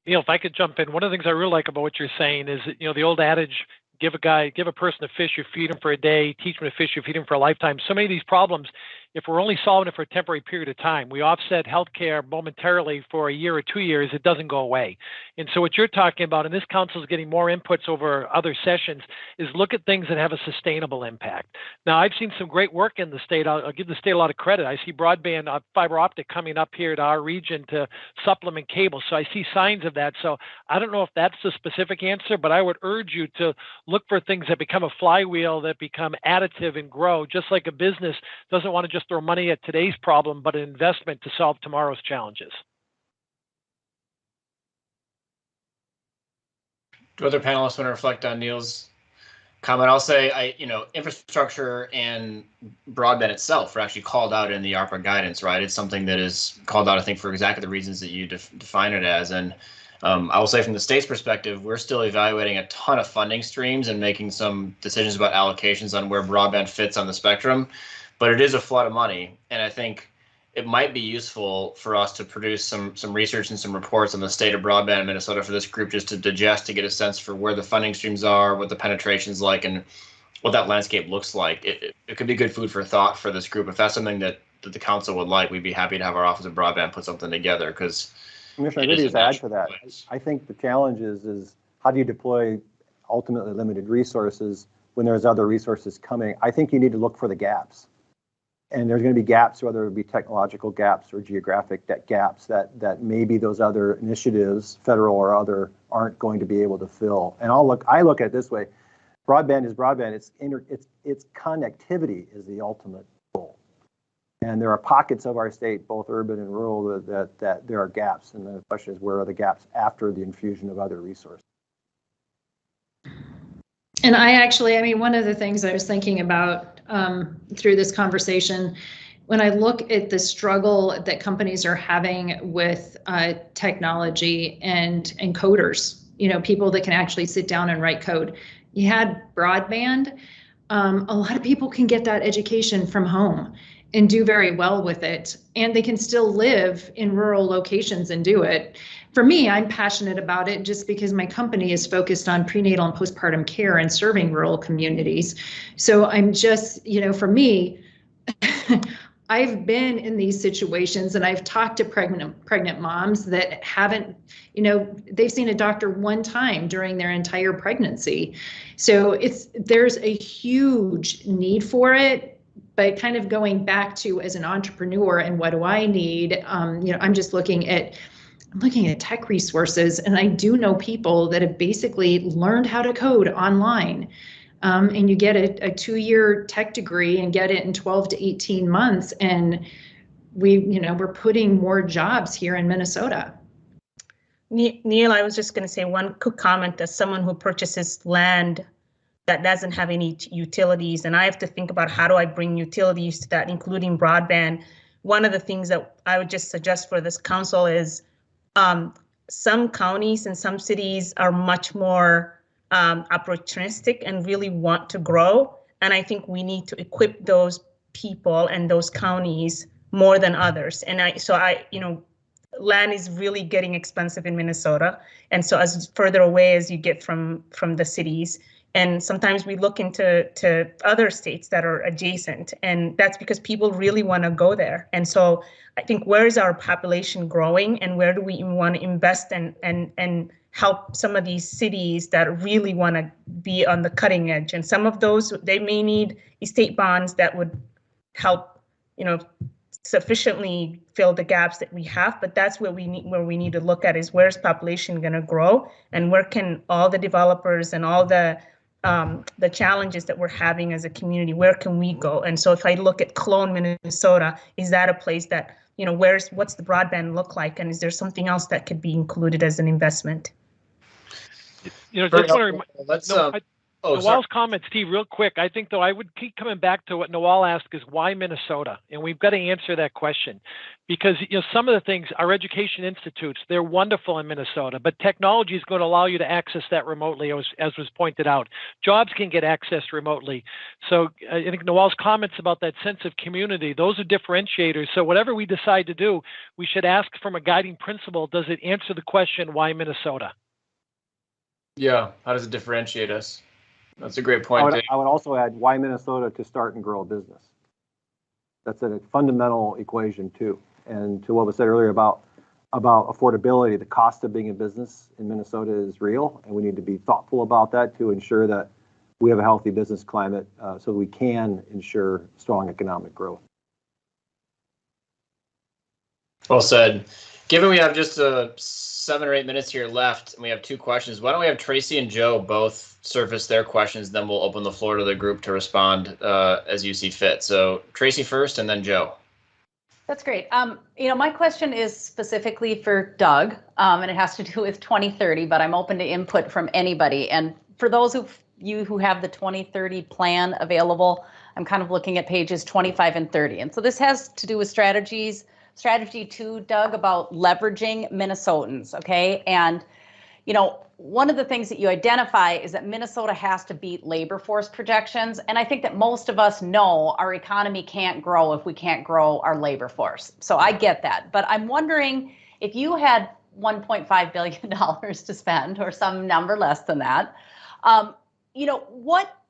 Neil, if I could jump in, one of the things I really like about what you're saying is that, the old adage, give a person a fish, you feed him for a day, teach him to fish, you feed him for a lifetime. So many of these problems, if we're only solving it for a temporary period of time, we offset healthcare momentarily for a year or 2 years, it doesn't go away. And so what you're talking about, and this council is getting more inputs over other sessions, is look at things that have a sustainable impact. Now, I've seen some great work in the state. I'll give the state a lot of credit. I see broadband fiber optic coming up here to our region to supplement cable. So I see signs of that. So I don't know if that's the specific answer, but I would urge you to look for things that become a flywheel, that become additive and grow, just like a business doesn't want to just throw money at today's problem, but an investment to solve tomorrow's challenges. Do other panelists want to reflect on Neil's comment? I'll say, infrastructure and broadband itself are actually called out in the ARPA guidance, right? It's something that is called out, I think, for exactly the reasons that you define it as. And I will say from the state's perspective, we're still evaluating a ton of funding streams and making some decisions about allocations on where broadband fits on the spectrum. But it is a flood of money, and I think it might be useful for us to produce some research and some reports on the state of broadband in Minnesota for this group just to digest, to get a sense for where the funding streams are, what the penetration's like, and what that landscape looks like. It could be good food for thought for this group. If that's something that the council would like, we'd be happy to have our Office of Broadband put something together, because Commissioner, I really add to that. I think the challenge is how do you deploy ultimately limited resources when there's other resources coming? I think you need to look for the gaps. And there's going to be gaps, whether it be technological gaps or geographic gaps that maybe those other initiatives, federal or other, aren't going to be able to fill. And I look at it this way: broadband is broadband. It's connectivity is the ultimate goal. And there are pockets of our state, both urban and rural, that there are gaps. And the question is, where are the gaps after the infusion of other resources? And one of the things I was thinking about through this conversation, when I look at the struggle that companies are having with technology and coders, people that can actually sit down and write code. You had broadband. A lot of people can get that education from home and do very well with it, and they can still live in rural locations and do it. For me, I'm passionate about it just because my company is focused on prenatal and postpartum care and serving rural communities. So I'm just, for me, I've been in these situations, and I've talked to pregnant moms that haven't, they've seen a doctor one time during their entire pregnancy. So there's a huge need for it. But kind of going back to, as an entrepreneur, and what do I need? I'm looking at tech resources, and I do know people that have basically learned how to code online. And you get a 2-year tech degree and get it in 12 to 18 months. And we're putting more jobs here in Minnesota. Neil, I was just going to say one quick comment as someone who purchases land that doesn't have any utilities, and I have to think about how do I bring utilities to that, including broadband. One of the things that I would just suggest for this council is some counties and some cities are much more opportunistic and really want to grow. And I think we need to equip those people and those counties more than others. And land is really getting expensive in Minnesota. And so as further away as you get from the cities, and sometimes we look into other states that are adjacent, and that's because people really want to go there. And so I think, where is our population growing, and where do we want to invest and help some of these cities that really want to be on the cutting edge? And some of those, they may need estate bonds that would help, sufficiently fill the gaps that we have. But that's where we need to look at, is where's population going to grow, and where can all the developers and all the challenges that we're having as a community, where can we go? And so if I look at Cologne, Minnesota, is that a place that, what's the broadband look like? And is there something else that could be included as an investment? Noel's comment, Steve, real quick. I think, though, I would keep coming back to what Noel asked, is why Minnesota? And we've got to answer that question, because some of the things, our education institutes, they're wonderful in Minnesota, but technology is going to allow you to access that remotely, as was pointed out. Jobs can get accessed remotely. So I think Noel's comments about that sense of community, those are differentiators. So whatever we decide to do, we should ask from a guiding principle, does it answer the question, why Minnesota? Yeah, how does it differentiate us? That's a great point. I would also add, why Minnesota to start and grow a business? That's a fundamental equation too. And to what was said earlier about affordability, the cost of being in business in Minnesota is real, and we need to be thoughtful about that to ensure that we have a healthy business climate so we can ensure strong economic growth. Well said. Given we have just 7 or 8 minutes here left, and we have 2 questions, why don't we have Tracy and Joe both surface their questions, then we'll open the floor to the group to respond as you see fit. So Tracy first, and then Joe. That's great. My question is specifically for Doug, and it has to do with 2030, but I'm open to input from anybody. And for those of you who have the 2030 plan available, I'm kind of looking at pages 25 and 30. And so this has to do with strategy 2, Doug, about leveraging Minnesotans, okay? And, one of the things that you identify is that Minnesota has to beat labor force projections. And I think that most of us know our economy can't grow if we can't grow our labor force. So I get that. But I'm wondering, if you had $1.5 billion to spend, or some number less than that,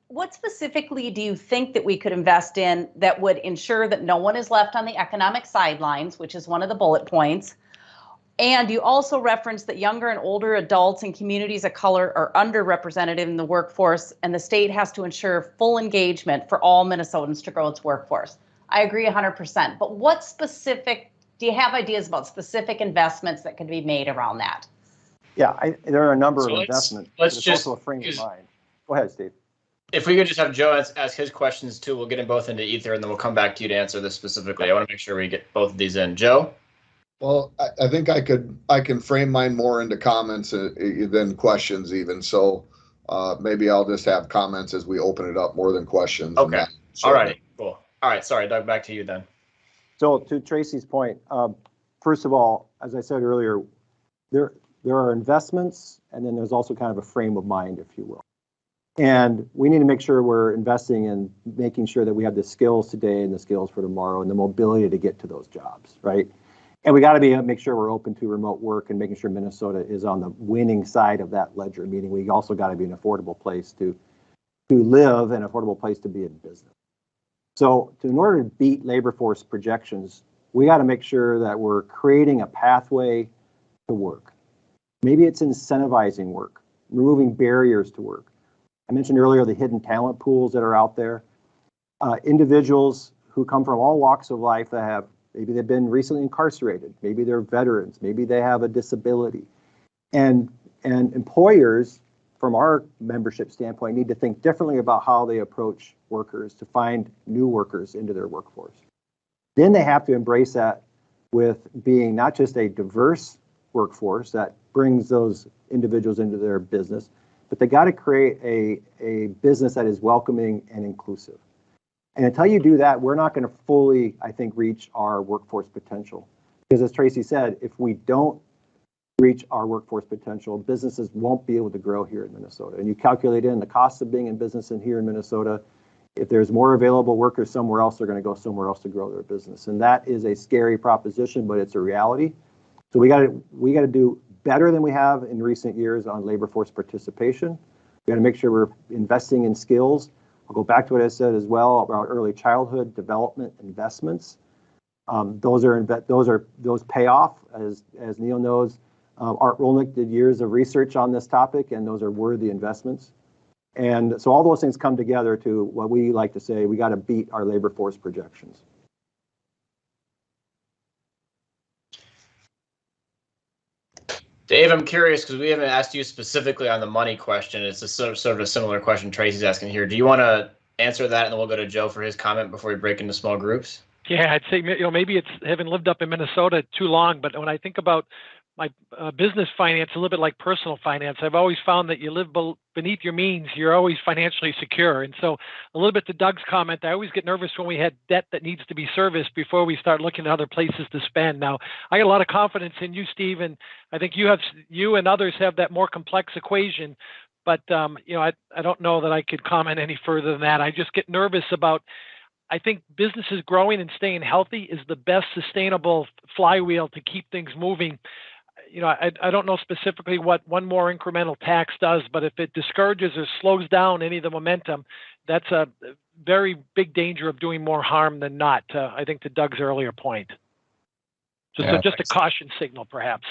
what specifically do you think that we could invest in that would ensure that no one is left on the economic sidelines, which is one of the bullet points? And you also referenced that younger and older adults and communities of color are underrepresented in the workforce, and the state has to ensure full engagement for all Minnesotans to grow its workforce. I agree 100%. But do you have ideas about specific investments that could be made around that? Yeah, there are a number of investments. Let's just also a frame of mind. Go ahead, Steve. If we could just have Joe ask his questions too, we'll get them both into ether, and then we'll come back to you to answer this specifically. I want to make sure we get both of these in. Joe? Well, I think I can frame mine more into comments than questions even. So maybe I'll just have comments as we open it up more than questions. Okay. All right. Cool. All right. Sorry, Doug, back to you then. So to Tracy's point, first of all, as I said earlier, there are investments, and then there's also kind of a frame of mind, if you will. And we need to make sure we're investing in making sure that we have the skills today and the skills for tomorrow and the mobility to get to those jobs, right? And we got to make sure we're open to remote work and making sure Minnesota is on the winning side of that ledger, meaning we also got to be an affordable place to live and affordable place to be in business. So in order to beat labor force projections, we got to make sure that we're creating a pathway to work. Maybe it's incentivizing work, removing barriers to work. I mentioned earlier the hidden talent pools that are out there. Individuals who come from all walks of life that have, maybe they've been recently incarcerated, maybe they're veterans, maybe they have a disability. And employers, from our membership standpoint, need to think differently about how they approach workers to find new workers into their workforce. Then they have to embrace that with being not just a diverse workforce that brings those individuals into their business, but they got to create a business that is welcoming and inclusive. And until you do that, we're not going to fully, I think, reach our workforce potential. Because as Tracy said, if we don't reach our workforce potential, businesses won't be able to grow here in Minnesota. And you calculate in the cost of being in business in here in Minnesota, if there's more available workers somewhere else, they're going to go somewhere else to grow their business. And that is a scary proposition, but it's a reality. So we got to do better than we have in recent years on labor force participation. We got to make sure we're investing in skills. I'll go back to what I said as well about early childhood development investments. Those pay off, as Neil knows. Art Rolnick did years of research on this topic, and those are worthy investments. And so all those things come together to what we like to say, we got to beat our labor force projections. Dave, I'm curious because we haven't asked you specifically on the money question. It's a sort of a similar question Tracy's asking here. Do you want to answer that, and then we'll go to Joe for his comment before we break into small groups? Yeah, I'd say, maybe it's having lived up in Minnesota too long, but when I think about my business finance, a little bit like personal finance, I've always found that you live beneath your means, you're always financially secure. And so a little bit to Doug's comment, I always get nervous when we had debt that needs to be serviced before we start looking at other places to spend. Now, I got a lot of confidence in you, Steve, and I think you and others have that more complex equation. But, I don't know that I could comment any further than that. I just get nervous about, I think businesses growing and staying healthy is the best sustainable flywheel to keep things moving. I don't know specifically what one more incremental tax does, but if it discourages or slows down any of the momentum, that's a very big danger of doing more harm than not, I think, to Doug's earlier point. Just a caution signal, perhaps.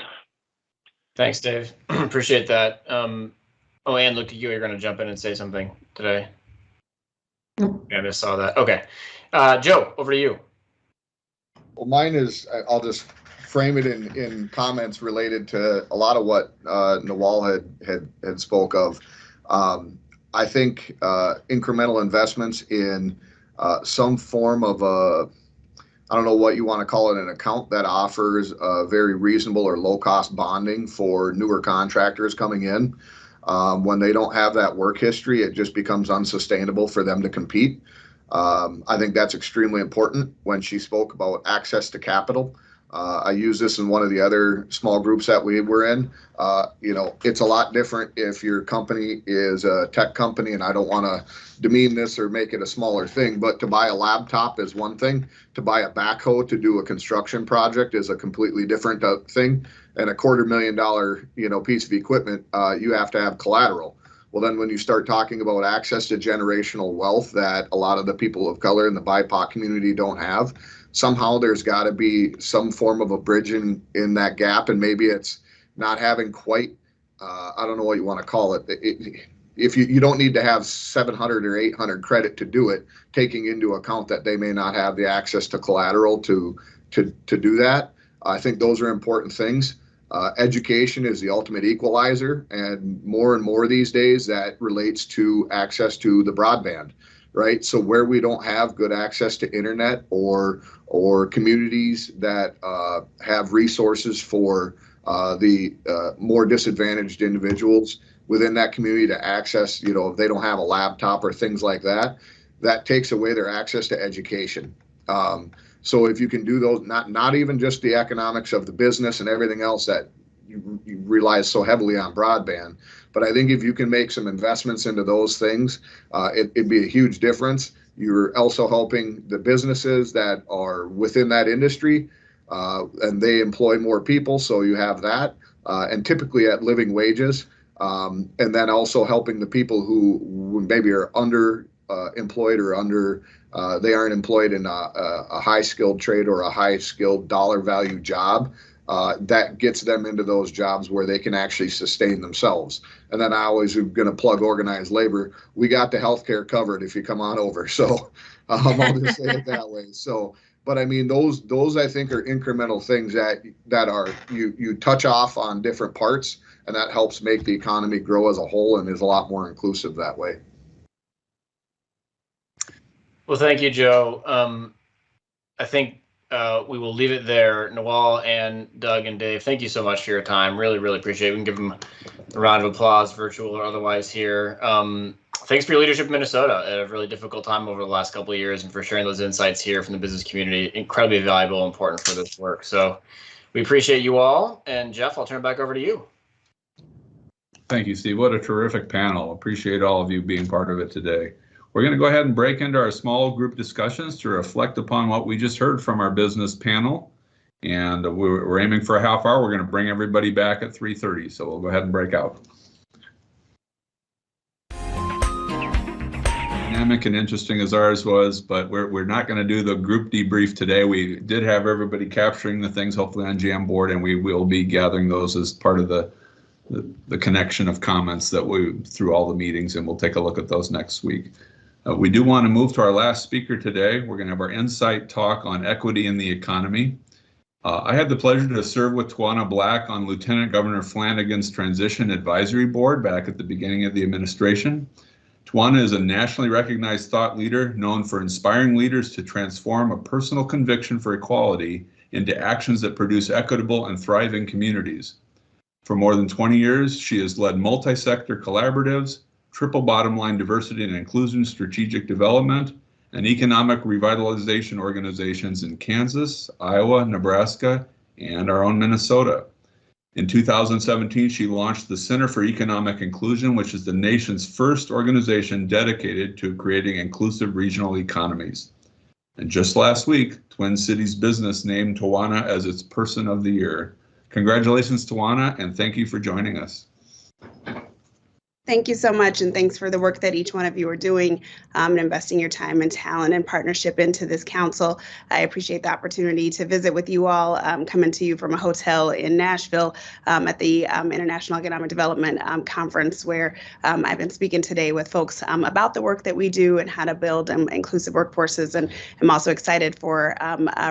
Thanks, Dave. Appreciate that. Ann, looked at you. You're going to jump in and say something today. Nope. Yeah, I just saw that. Okay. Joe, over to you. Well, mine is, I'll just frame it in comments related to a lot of what Nawal had spoke of. I think incremental investments in some form of I don't know what you want to call it, an account that offers very reasonable or low cost bonding for newer contractors coming in. When they don't have that work history, it just becomes unsustainable for them to compete. I think that's extremely important. When she spoke about access to capital, I use this in one of the other small groups that we were in. It's a lot different if your company is a tech company, and I don't want to demean this or make it a smaller thing, but to buy a laptop is one thing. To buy a backhoe to do a construction project is a completely different thing. And $250,000, piece of equipment, you have to have collateral. Well, then when you start talking about access to generational wealth that a lot of the people of color in the BIPOC community don't have, somehow there's got to be some form of a bridge in that gap. And maybe it's not having quite, I don't know what you want to call it. If you don't need to have 700 or 800 credit to do it, taking into account that they may not have the access to collateral to do that. I think those are important things. Education is the ultimate equalizer, and more these days that relates to access to the broadband, right? So where we don't have good access to internet or communities that have resources for the more disadvantaged individuals within that community to access, if they don't have a laptop or things like that, that takes away their access to education. So if you can do those, not even just the economics of the business and everything else that you rely so heavily on broadband, but I think if you can make some investments into those things, it'd be a huge difference. You're also helping the businesses that are within that industry, and they employ more people, so you have that, and typically at living wages, and then also helping the people who maybe are employed or they aren't employed in a high skilled trade or a high skilled dollar value job, that gets them into those jobs where they can actually sustain themselves. And then I always am going to plug organized labor. We got the healthcare covered if you come on over. So I'll just say it that way. So, but I mean, those I think are incremental things that are, you touch off on different parts, and that helps make the economy grow as a whole and is a lot more inclusive that way. Well, thank you, Joe. I think we will leave it there. Nawal and Doug and Dave, thank you so much for your time. Really, really appreciate it. We can give them a round of applause, virtual or otherwise here. Thanks for your leadership in Minnesota at a really difficult time over the last couple of years and for sharing those insights here from the business community. Incredibly valuable and important for this work. So we appreciate you all. And Jeff, I'll turn it back over to you. Thank you, Steve. What a terrific panel. Appreciate all of you being part of it today. We're going to go ahead and break into our small group discussions to reflect upon what we just heard from our business panel. And we're aiming for a half hour. We're going to bring everybody back at 3:30. So we'll go ahead and break out. Dynamic and interesting as ours was, but we're not going to do the group debrief today. We did have everybody capturing the things hopefully on Jamboard, and we will be gathering those as part of the connection of comments that we through all the meetings, and we'll take a look at those next week. We do want to move to our last speaker today. We're going to have our insight talk on equity in the economy. I had the pleasure to serve with Tawana Black on Lieutenant Governor Flanagan's Transition Advisory Board back at the beginning of the administration. Tawana is a nationally recognized thought leader known for inspiring leaders to transform a personal conviction for equality into actions that produce equitable and thriving communities. For more than 20 years, she has led multi-sector collaboratives, triple bottom line diversity and inclusion strategic development, and economic revitalization organizations in Kansas, Iowa, Nebraska, and our own Minnesota. In 2017, she launched the Center for Economic Inclusion, which is the nation's first organization dedicated to creating inclusive regional economies. And just last week, Twin Cities Business named Tawana as its Person of the Year. Congratulations, Tawana, and thank you for joining us. Thank you so much, and thanks for the work that each one of you are doing and investing your time and talent and partnership into this council. I appreciate the opportunity to visit with you all, coming to you from a hotel in Nashville at the International Economic Development Conference, where I've been speaking today with folks about the work that we do and how to build inclusive workforces. And I'm also excited for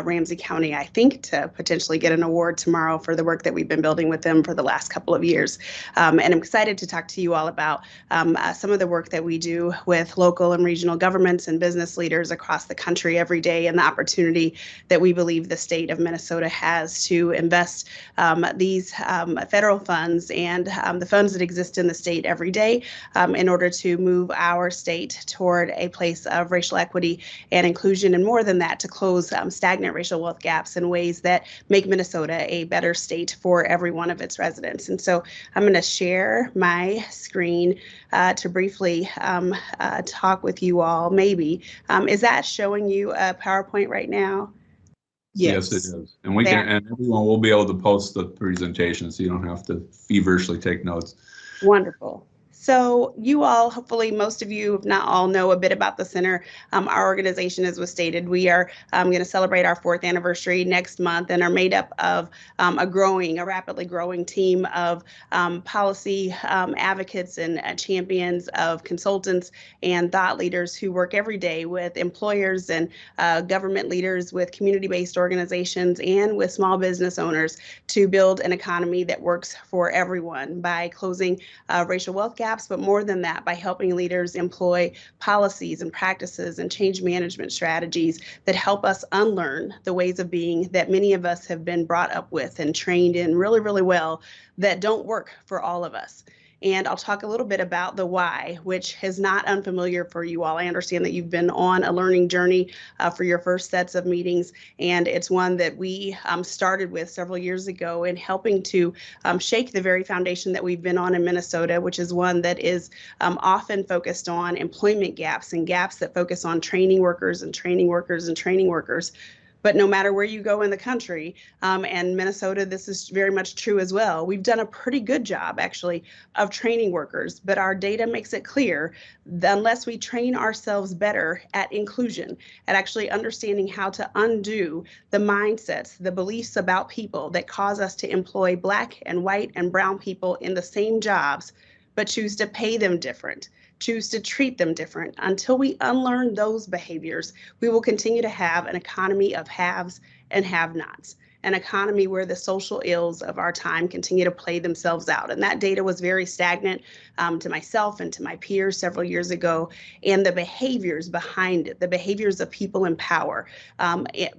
Ramsey County, I think, to potentially get an award tomorrow for the work that we've been building with them for the last couple of years. And I'm excited to talk to you all about some of the work that we do with local and regional governments and business leaders across the country every day, and the opportunity that we believe the state of Minnesota has to invest these federal funds and the funds that exist in the state every day in order to move our state toward a place of racial equity and inclusion, and more than that, to close stagnant racial wealth gaps in ways that make Minnesota a better state for every one of its residents. And so I'm going to share my screen to briefly talk with you all. Maybe is that showing you a PowerPoint right now? Yes, it is. And and everyone will be able to post the presentation, so you don't have to feverishly take notes. Wonderful. So you all, hopefully most of you, if not all, know a bit about the center. Our organization, as was stated, we are going to celebrate our 4th anniversary next month, and are made up of a rapidly growing team of policy advocates and champions, of consultants and thought leaders who work every day with employers and government leaders, with community-based organizations, and with small business owners to build an economy that works for everyone by closing racial wealth gaps, but more than that, by helping leaders employ policies and practices and change management strategies that help us unlearn the ways of being that many of us have been brought up with and trained in really, really well, that don't work for all of us. And I'll talk a little bit about the why, which is not unfamiliar for you all. I understand that you've been on a learning journey for your first sets of meetings, and it's one that we started with several years ago in helping to shake the very foundation that we've been on in Minnesota, which is one that is often focused on employment gaps, and gaps that focus on training workers and training workers and training workers. But no matter where you go in the country, and Minnesota, this is very much true as well, we've done a pretty good job, actually, of training workers. But our data makes it clear that unless we train ourselves better at inclusion, at actually understanding how to undo the mindsets, the beliefs about people that cause us to employ Black and white and brown people in the same jobs, but choose to pay them different, choose to treat them different. Until we unlearn those behaviors, we will continue to have an economy of haves and have-nots. an economy where the social ills of our time continue to play themselves out. And that data was very stagnant to myself and to my peers several years ago. And the behaviors behind it, the behaviors of people in power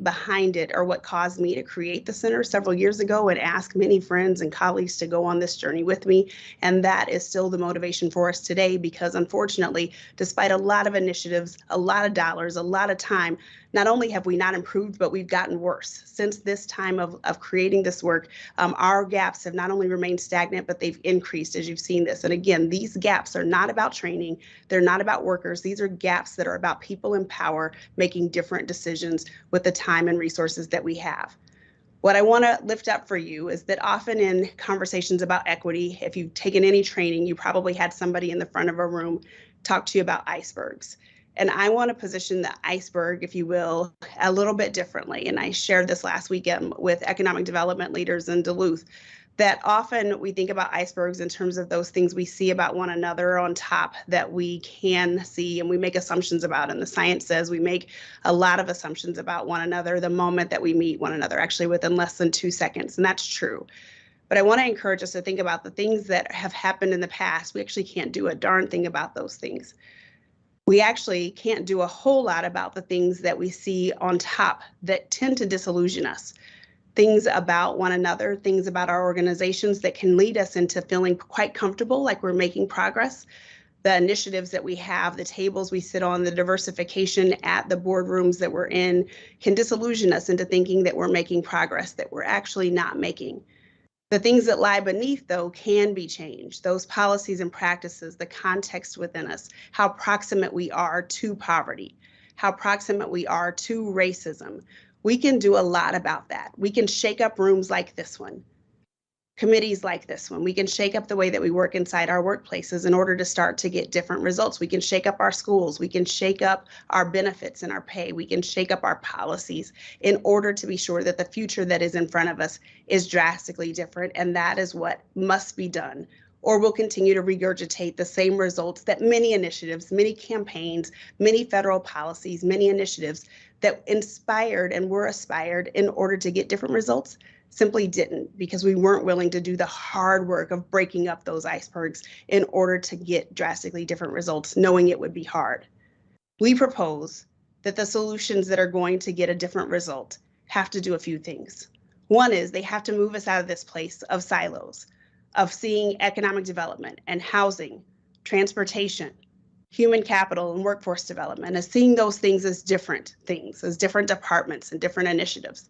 behind it are what caused me to create the center several years ago and ask many friends and colleagues to go on this journey with me. And that is still the motivation for us today, because unfortunately, despite a lot of initiatives, a lot of dollars, a lot of time, not only have we not improved, but we've gotten worse. Since this time of creating this work, our gaps have not only remained stagnant, but they've increased, as you've seen this. And again, these gaps are not about training. They're not about workers. These are gaps that are about people in power making different decisions with the time and resources that we have. What I want to lift up for you is that often in conversations about equity, if you've taken any training, you probably had somebody in the front of a room talk to you about icebergs. And I want to position the iceberg, if you will, a little bit differently. And I shared this last weekend with economic development leaders in Duluth, that often we think about icebergs in terms of those things we see about one another on top that we can see and we make assumptions about. And the science says we make a lot of assumptions about one another the moment that we meet one another, actually within less than 2 seconds. And that's true. But I want to encourage us to think about the things that have happened in the past. We actually can't do a darn thing about those things. We actually can't do a whole lot about the things that we see on top that tend to disillusion us. Things about one another, things about our organizations that can lead us into feeling quite comfortable, like we're making progress. The initiatives that we have, the tables we sit on, the diversification at the boardrooms that we're in can disillusion us into thinking that we're making progress that we're actually not making. The things that lie beneath, though, can be changed. Those policies and practices, the context within us, how proximate we are to poverty, how proximate we are to racism. We can do a lot about that. We can shake up rooms like this one, committees like this one. We can shake up the way that we work inside our workplaces in order to start to get different results. We can shake up our schools. We can shake up our benefits and our pay. We can shake up our policies in order to be sure that the future that is in front of us is drastically different. And that is what must be done. Or we'll continue to regurgitate the same results that many initiatives, many campaigns, many federal policies, many initiatives that inspired and were aspired in order to get different results simply didn't, because we weren't willing to do the hard work of breaking up those icebergs in order to get drastically different results, knowing it would be hard. We propose that the solutions that are going to get a different result have to do a few things. One is they have to move us out of this place of silos, of seeing economic development and housing, transportation, human capital and workforce development, as seeing those things as different things, as different departments and different initiatives,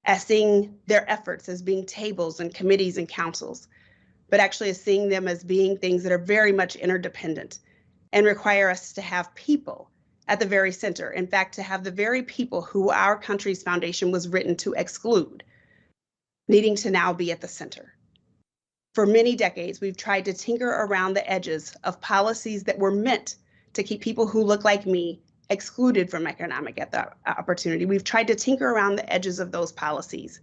as seeing their efforts as being tables and committees and councils, but actually as seeing them as being things that are very much interdependent and require us to have people at the very center. In fact, to have the very people who our country's foundation was written to exclude, needing to now be at the center. For many decades, we've tried to tinker around the edges of policies that were meant to keep people who look like me excluded from economic opportunity. We've tried to tinker around the edges of those policies,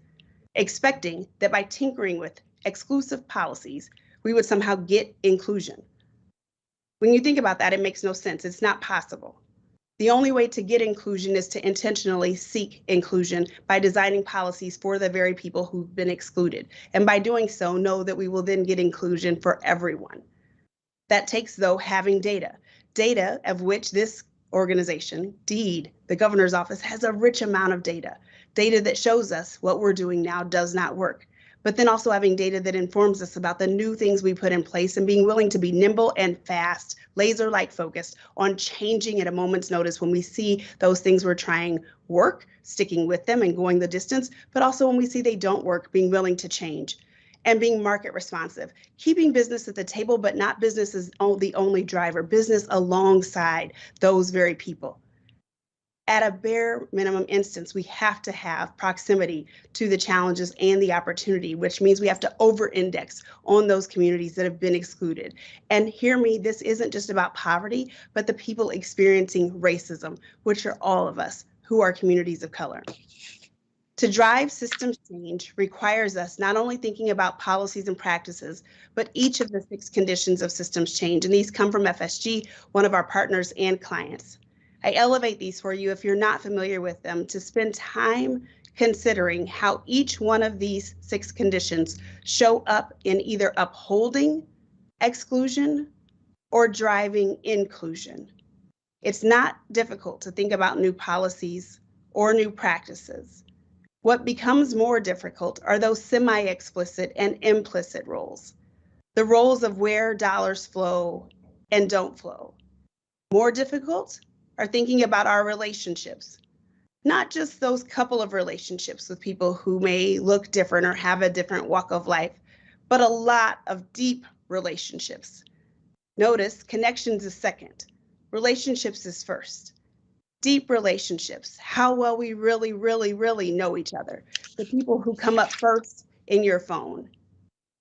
expecting that by tinkering with exclusive policies, we would somehow get inclusion. When you think about that, it makes no sense. It's not possible. The only way to get inclusion is to intentionally seek inclusion by designing policies for the very people who've been excluded. And by doing so, know that we will then get inclusion for everyone. That takes, though, having data of which this organization, DEED, the governor's office, has a rich amount of data that shows us what we're doing now does not work. But then also having data that informs us about the new things we put in place and being willing to be nimble and fast, laser-like focused on changing at a moment's notice when we see those things we're trying work, sticking with them and going the distance, but also when we see they don't work, being willing to change and being market responsive, keeping business at the table, but not business as the only driver, business alongside those very people. At a bare minimum instance, we have to have proximity to the challenges and the opportunity, which means we have to over-index on those communities that have been excluded. And hear me, this isn't just about poverty, but the people experiencing racism, which are all of us who are communities of color. To drive systems change requires us not only thinking about policies and practices, but each of the 6 conditions of systems change. And these come from FSG, one of our partners and clients. I elevate these for you if you're not familiar with them, to spend time considering how each one of these 6 conditions show up in either upholding exclusion or driving inclusion. It's not difficult to think about new policies or new practices. What becomes more difficult are those semi-explicit and implicit roles, the roles of where dollars flow and don't flow. More difficult are thinking about our relationships, not just those couple of relationships with people who may look different or have a different walk of life, but a lot of deep relationships. Notice connections is second, relationships is first. Deep relationships, how well we really know each other. The people who come up first in your phone,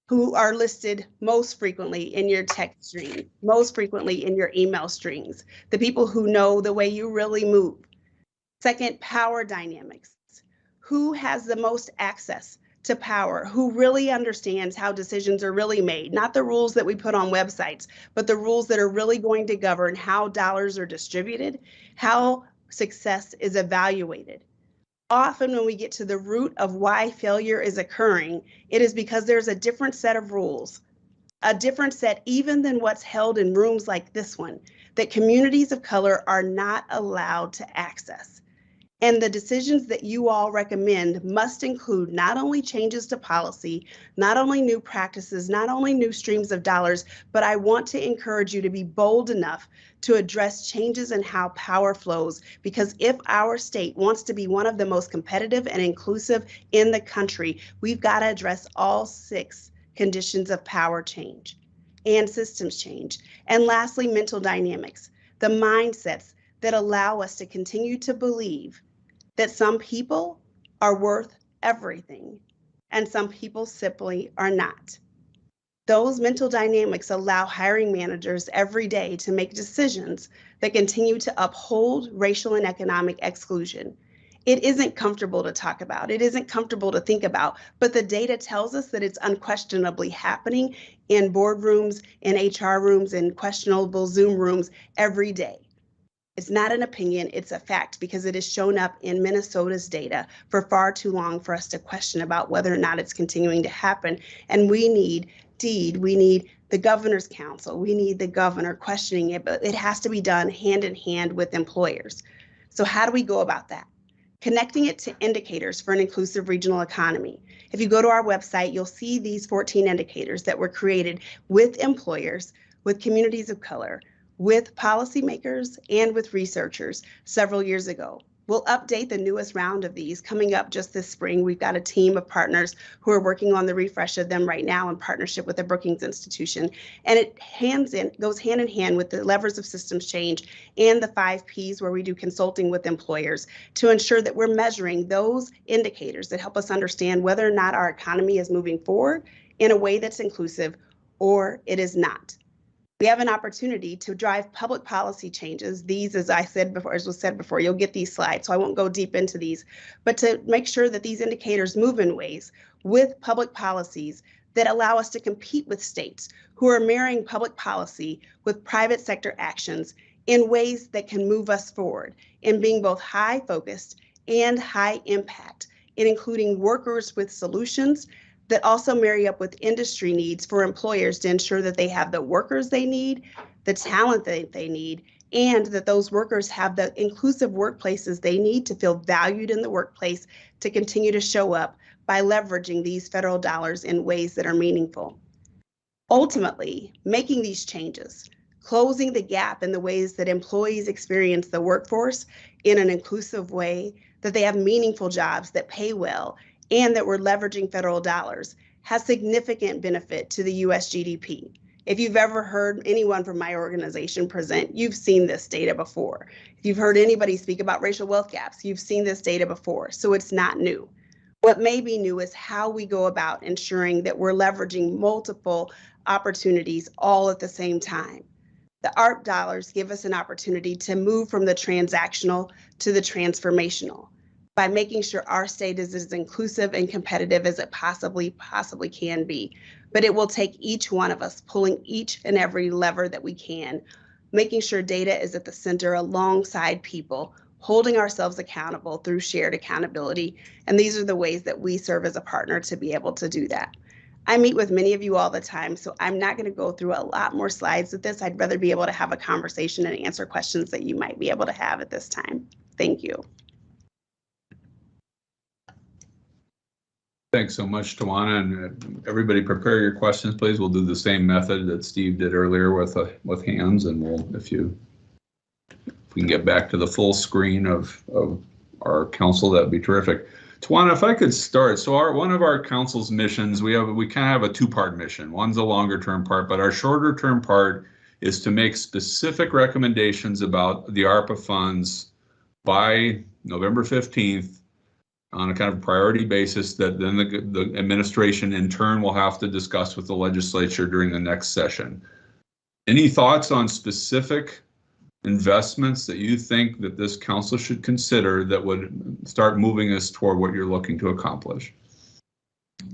who are listed most frequently in your text stream, most frequently in your email strings, the people who know the way you really move. Second, power dynamics. Who has the most access to power? Who really understands how decisions are really made? Not the rules that we put on websites, but the rules that are really going to govern how dollars are distributed, how success is evaluated. Often when we get to the root of why failure is occurring, it is because there's a different set of rules, a different set even than what's held in rooms like this one, that communities of color are not allowed to access. And the decisions that you all recommend must include not only changes to policy, not only new practices, not only new streams of dollars, but I want to encourage you to be bold enough to address changes in how power flows. Because if our state wants to be one of the most competitive and inclusive in the country, we've got to address all 6 conditions of power change and systems change. And lastly, mental dynamics, the mindsets that allow us to continue to believe that some people are worth everything and some people simply are not. Those mental dynamics allow hiring managers every day to make decisions that continue to uphold racial and economic exclusion. It isn't comfortable to talk about, it isn't comfortable to think about, but the data tells us that it's unquestionably happening in boardrooms, in HR rooms, in questionable Zoom rooms every day. It's not an opinion, it's a fact, because it has shown up in Minnesota's data for far too long for us to question about whether or not it's continuing to happen. And we need the governor's council, we need the governor questioning it, but it has to be done hand in hand with employers. So how do we go about that? Connecting it to indicators for an inclusive regional economy. If you go to our website, you'll see these 14 indicators that were created with employers, with communities of color, with policymakers, and with researchers several years ago. We'll update the newest round of these coming up just this spring. We've got a team of partners who are working on the refresh of them right now in partnership with the Brookings Institution. And it goes hand in hand with the levers of systems change and the 5 Ps where we do consulting with employers to ensure that we're measuring those indicators that help us understand whether or not our economy is moving forward in a way that's inclusive or it is not. We have an opportunity to drive public policy changes. These, as was said before, you'll get these slides, so I won't go deep into these, but to make sure that these indicators move in ways with public policies that allow us to compete with states who are marrying public policy with private sector actions in ways that can move us forward in being both high focused and high impact, in including workers with solutions that also marry up with industry needs for employers to ensure that they have the workers they need, the talent that they need, and that those workers have the inclusive workplaces they need to feel valued in the workplace to continue to show up by leveraging these federal dollars in ways that are meaningful. Ultimately, making these changes, closing the gap in the ways that employees experience the workforce in an inclusive way, that they have meaningful jobs that pay well, and that we're leveraging federal dollars has significant benefit to the US GDP. If you've ever heard anyone from my organization present, you've seen this data before. If you've heard anybody speak about racial wealth gaps, you've seen this data before, so it's not new. What may be new is how we go about ensuring that we're leveraging multiple opportunities all at the same time. The ARP dollars give us an opportunity to move from the transactional to the transformational, by making sure our state is as inclusive and competitive as it possibly can be. But it will take each one of us pulling each and every lever that we can, making sure data is at the center alongside people, holding ourselves accountable through shared accountability. And these are the ways that we serve as a partner to be able to do that. I meet with many of you all the time, so I'm not going to go through a lot more slides with this. I'd rather be able to have a conversation and answer questions that you might be able to have at this time. Thank you. Thanks so much, Tawana, and everybody prepare your questions, please. We'll do the same method that Steve did earlier with hands, and if we can get back to the full screen of our council, that'd be terrific. Tawana, if I could start. So one of our council's missions, we kind of have a two-part mission. One's a longer term part, but our shorter term part is to make specific recommendations about the ARPA funds by November 15th on a kind of priority basis that then the administration in turn will have to discuss with the legislature during the next session. Any thoughts on specific investments that you think that this council should consider that would start moving us toward what you're looking to accomplish?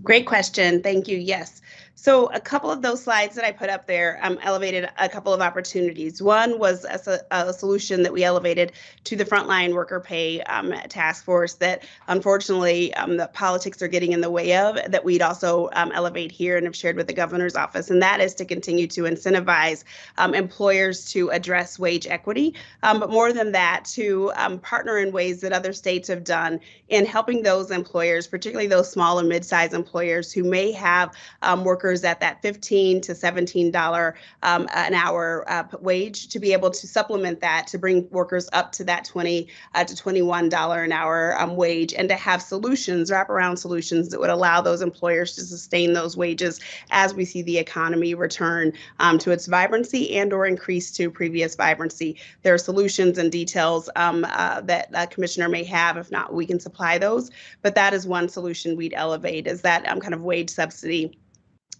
Great question. Thank you. Yes. So a couple of those slides that I put up there elevated a couple of opportunities. One was a solution that we elevated to the frontline worker pay task force that unfortunately the politics are getting in the way of, that we'd also elevate here and have shared with the governor's office. And that is to continue to incentivize employers to address wage equity, but more than that, to partner in ways that other states have done in helping those employers, particularly those small and mid-sized employers who may have workers at that $15 to $17 an hour wage, to be able to supplement that, to bring workers up to that $20 to $21 an hour wage, and to have solutions, wraparound solutions that would allow those employers to sustain those wages as we see the economy return to its vibrancy and or increase to previous vibrancy. There are solutions and details that a commissioner may have. If not, we can supply those. But that is one solution we'd elevate, is that kind of wage subsidy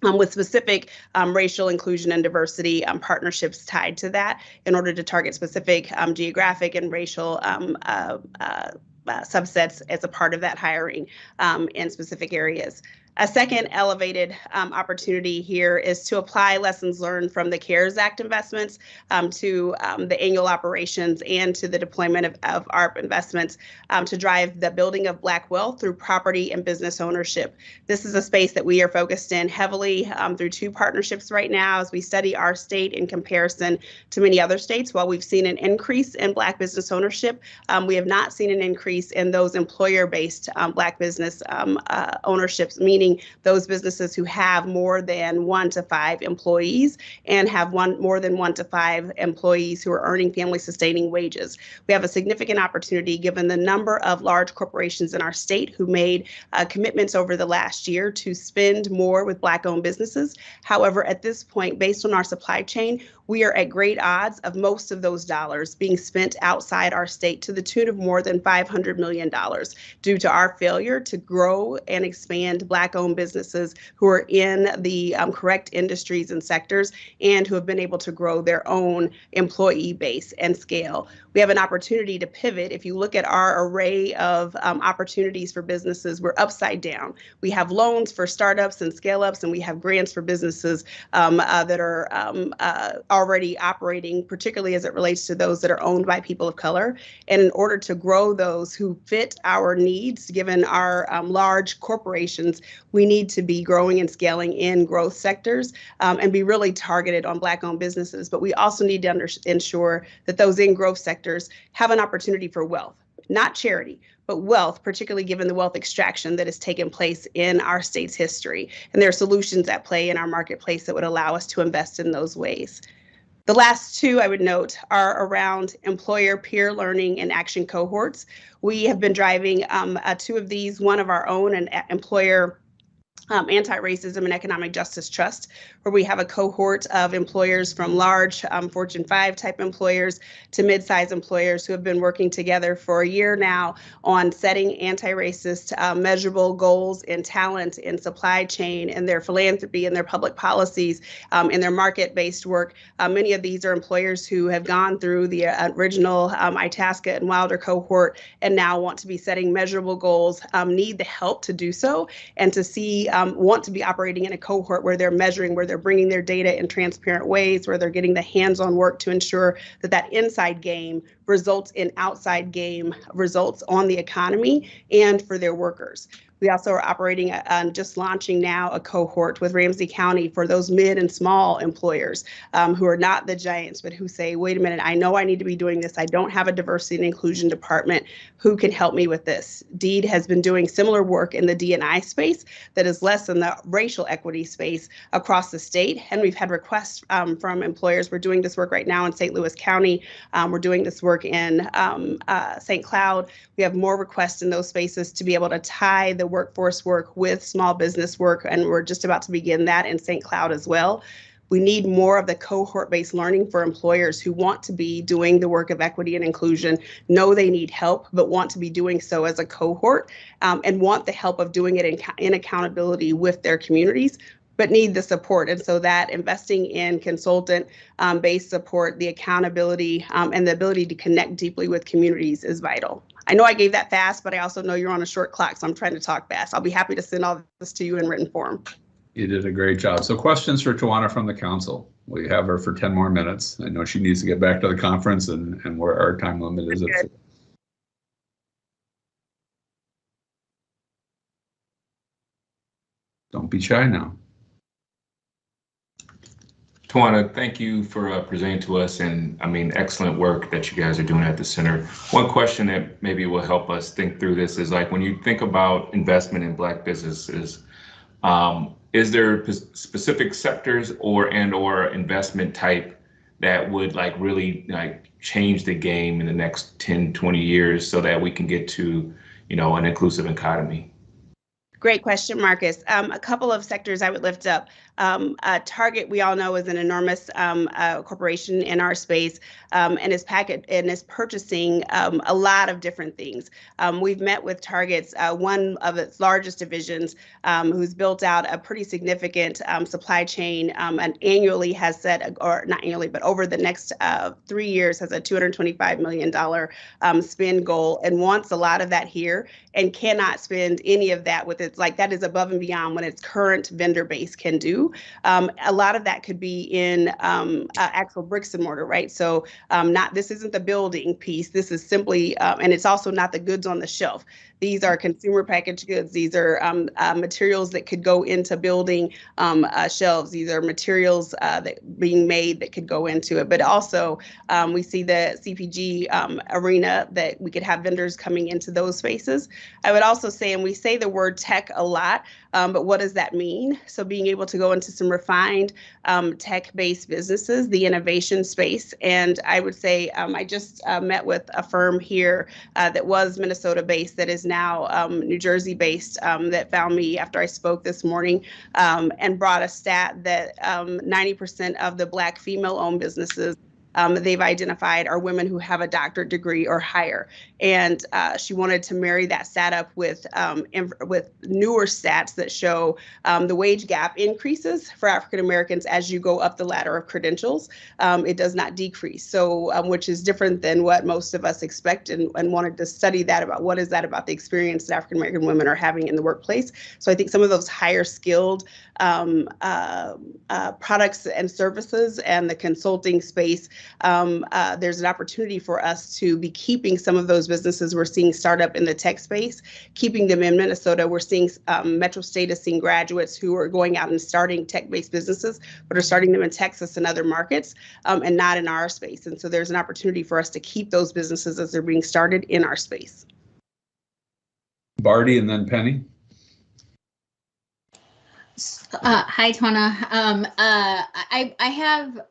with specific racial inclusion and diversity partnerships tied to that in order to target specific geographic and racial subsets as a part of that hiring in specific areas. A second elevated opportunity here is to apply lessons learned from the CARES Act investments to the annual operations and to the deployment of ARP investments to drive the building of Black wealth through property and business ownership. This is a space that we are focused in heavily through two partnerships right now as we study our state in comparison to many other states. While we've seen an increase in Black business ownership, we have not seen an increase in those employer-based Black business ownerships, meaning those businesses who have more than 1 to 5 employees and have more than 1 to 5 employees who are earning family sustaining wages. We have a significant opportunity given the number of large corporations in our state who made commitments over the last year to spend more with Black owned businesses. However, at this point, based on our supply chain, we are at great odds of most of those dollars being spent outside our state to the tune of more than $500 million due to our failure to grow and expand Black-owned businesses who are in the correct industries and sectors and who have been able to grow their own employee base and scale. We have an opportunity to pivot. If you look at our array of opportunities for businesses, we're upside down. We have loans for startups and scale-ups, and we have grants for businesses that are already operating, particularly as it relates to those that are owned by people of color. And in order to grow those who fit our needs, given our large corporations, we need to be growing and scaling in growth sectors and be really targeted on Black-owned businesses. But we also need to ensure that those in growth sectors have an opportunity for wealth, not charity, but wealth, particularly given the wealth extraction that has taken place in our state's history. And there are solutions at play in our marketplace that would allow us to invest in those ways. The last two I would note are around employer peer learning and action cohorts. We have been driving two of these, one of our own, an employer Anti-Racism and Economic Justice Trust, where we have a cohort of employers from large Fortune 5 type employers to mid-sized employers who have been working together for a year now on setting anti-racist measurable goals in talent, in supply chain, in their philanthropy, in their public policies, in their market-based work. Many of these are employers who have gone through the original Itasca and Wilder cohort and now want to be setting measurable goals, need the help to do so, and to see want to be operating in a cohort where they're measuring, where they're bringing their data in transparent ways, where they're getting the hands-on work to ensure that that inside game results in outside game results on the economy and for their workers. We also are operating, just launching now a cohort with Ramsey County for those mid and small employers who are not the giants, but who say, wait a minute, I know I need to be doing this. I don't have a diversity and inclusion department. Who can help me with this? DEED has been doing similar work in the D&I space that is less than the racial equity space across the state. And we've had requests from employers. We're doing this work right now in St. Louis County. We're doing this work in St. Cloud. We have more requests in those spaces to be able to tie the workforce work with small business work, and we're just about to begin that in St. Cloud as well. We need more of the cohort-based learning for employers who want to be doing the work of equity and inclusion, know they need help, but want to be doing so as a cohort, and want the help of doing it in accountability with their communities, but need the support. And so that investing in consultant-based support, the accountability, and the ability to connect deeply with communities is vital. I know I gave that fast, but I also know you're on a short clock, so I'm trying to talk fast. I'll be happy to send all this to you in written form. You did a great job. So questions for Tawana from the council. We have her for 10 more minutes. I know she needs to get back to the conference and where our time limit is. Don't be shy now. Tawana, thank you for presenting to us, and I mean, excellent work that you guys are doing at the center. One question that maybe will help us think through this is, like, when you think about investment in Black businesses, is there specific sectors or investment type that would like really like change the game in the next 10, 20 years so that we can get to, you know, an inclusive economy? Great question, Marcus. A couple of sectors I would lift up. Target, we all know, is an enormous corporation in our space, and is purchasing a lot of different things. We've met with Target's one of its largest divisions, who's built out a pretty significant supply chain, and annually has set, or not annually, but over the next 3 years has a $225 million spend goal, and wants a lot of that here, and cannot spend any of that with its, like, that is above and beyond what its current vendor base can do. A lot of that could be in actual bricks and mortar, right? So this isn't the building piece. This is simply, and it's also not the goods on the shelf. These are consumer packaged goods. These are materials that could go into building shelves. These are materials that being made that could go into it. But also we see the CPG arena that we could have vendors coming into those spaces. I would also say, and we say the word tech a lot, but what does that mean? So being able to go into some refined tech-based businesses, the innovation space. And I would say I just met with a firm here that was Minnesota-based that is now New Jersey-based that found me after I spoke this morning and brought a stat that 90% of the Black female-owned businesses they've identified are women who have a doctorate degree or higher. And she wanted to marry that stat up with newer stats that show the wage gap increases for African Americans as you go up the ladder of credentials. It does not decrease. So which is different than what most of us expect, and wanted to study that about what is that about the experience that African American women are having in the workplace. So I think some of those higher skilled products and services and the consulting space, there's an opportunity for us to be keeping some of those businesses. We're seeing startup in the tech space, keeping them in Minnesota. We're seeing Metro State is seeing graduates who are going out and starting tech-based businesses, but are starting them in Texas and other markets, and not in our space. And so there's an opportunity for us to keep those businesses as they're being started in our space. Barty and then Penny. Hi, Tawana. I have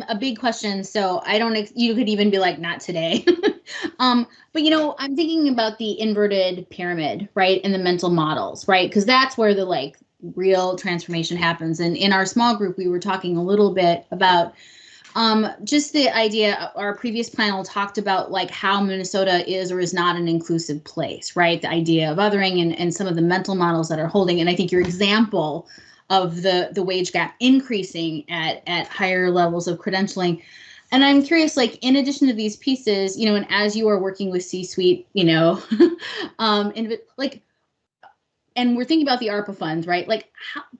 a big question, so I don't. You could even be like, not today. But you know, I'm thinking about the inverted pyramid, right, and the mental models, right, because that's where the like real transformation happens. And in our small group, we were talking a little bit about just the idea. Our previous panel talked about like how Minnesota is or is not an inclusive place, right? The idea of othering and some of the mental models that are holding. And I think your example of the wage gap increasing at higher levels of credentialing. And I'm curious, like, in addition to these pieces, you know, and as you are working with C-suite, you know, and we're thinking about the ARPA funds, right? Like,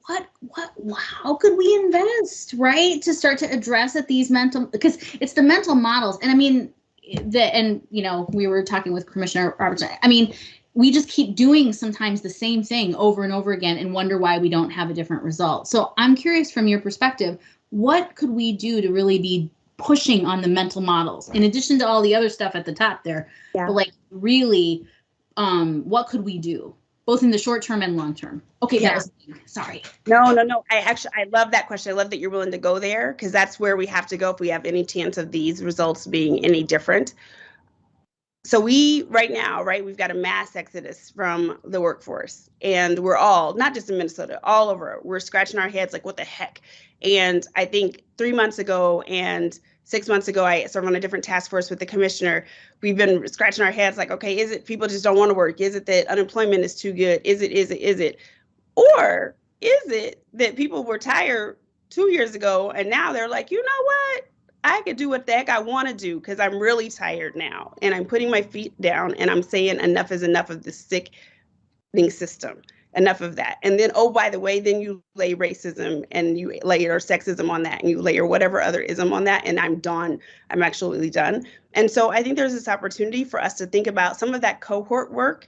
how could we invest, right, to start to address at these mental, because it's the mental models. And I mean, and you know, we were talking with Commissioner Robertson. I mean, we just keep doing sometimes the same thing over and over again and wonder why we don't have a different result. So I'm curious from your perspective, what could we do to really be pushing on the mental models in addition to all the other stuff at the top there? Yeah. But like really, what could we do both in the short term and long term? Okay, Yeah. that was sorry. No. I love that question. I love that you're willing to go there, because that's where we have to go if we have any chance of these results being any different. So right now, we've got a mass exodus from the workforce, and we're all, not just in Minnesota, all over, we're scratching our heads like, what the heck? And I think 3 months ago and 6 months ago, I served on a different task force with the commissioner. We've been scratching our heads like, okay, is it people just don't want to work? Is it that unemployment is too good? Is it? Or is it that people were tired 2 years ago and now they're like, you know what? I could do what the heck I want to do because I'm really tired now, and I'm putting my feet down and I'm saying enough is enough of this sickening system. Enough of that. And then, oh, by the way, then you lay racism and you layer sexism on that and you layer whatever other ism on that. And I'm done. I'm absolutely done. And so I think there's this opportunity for us to think about some of that cohort work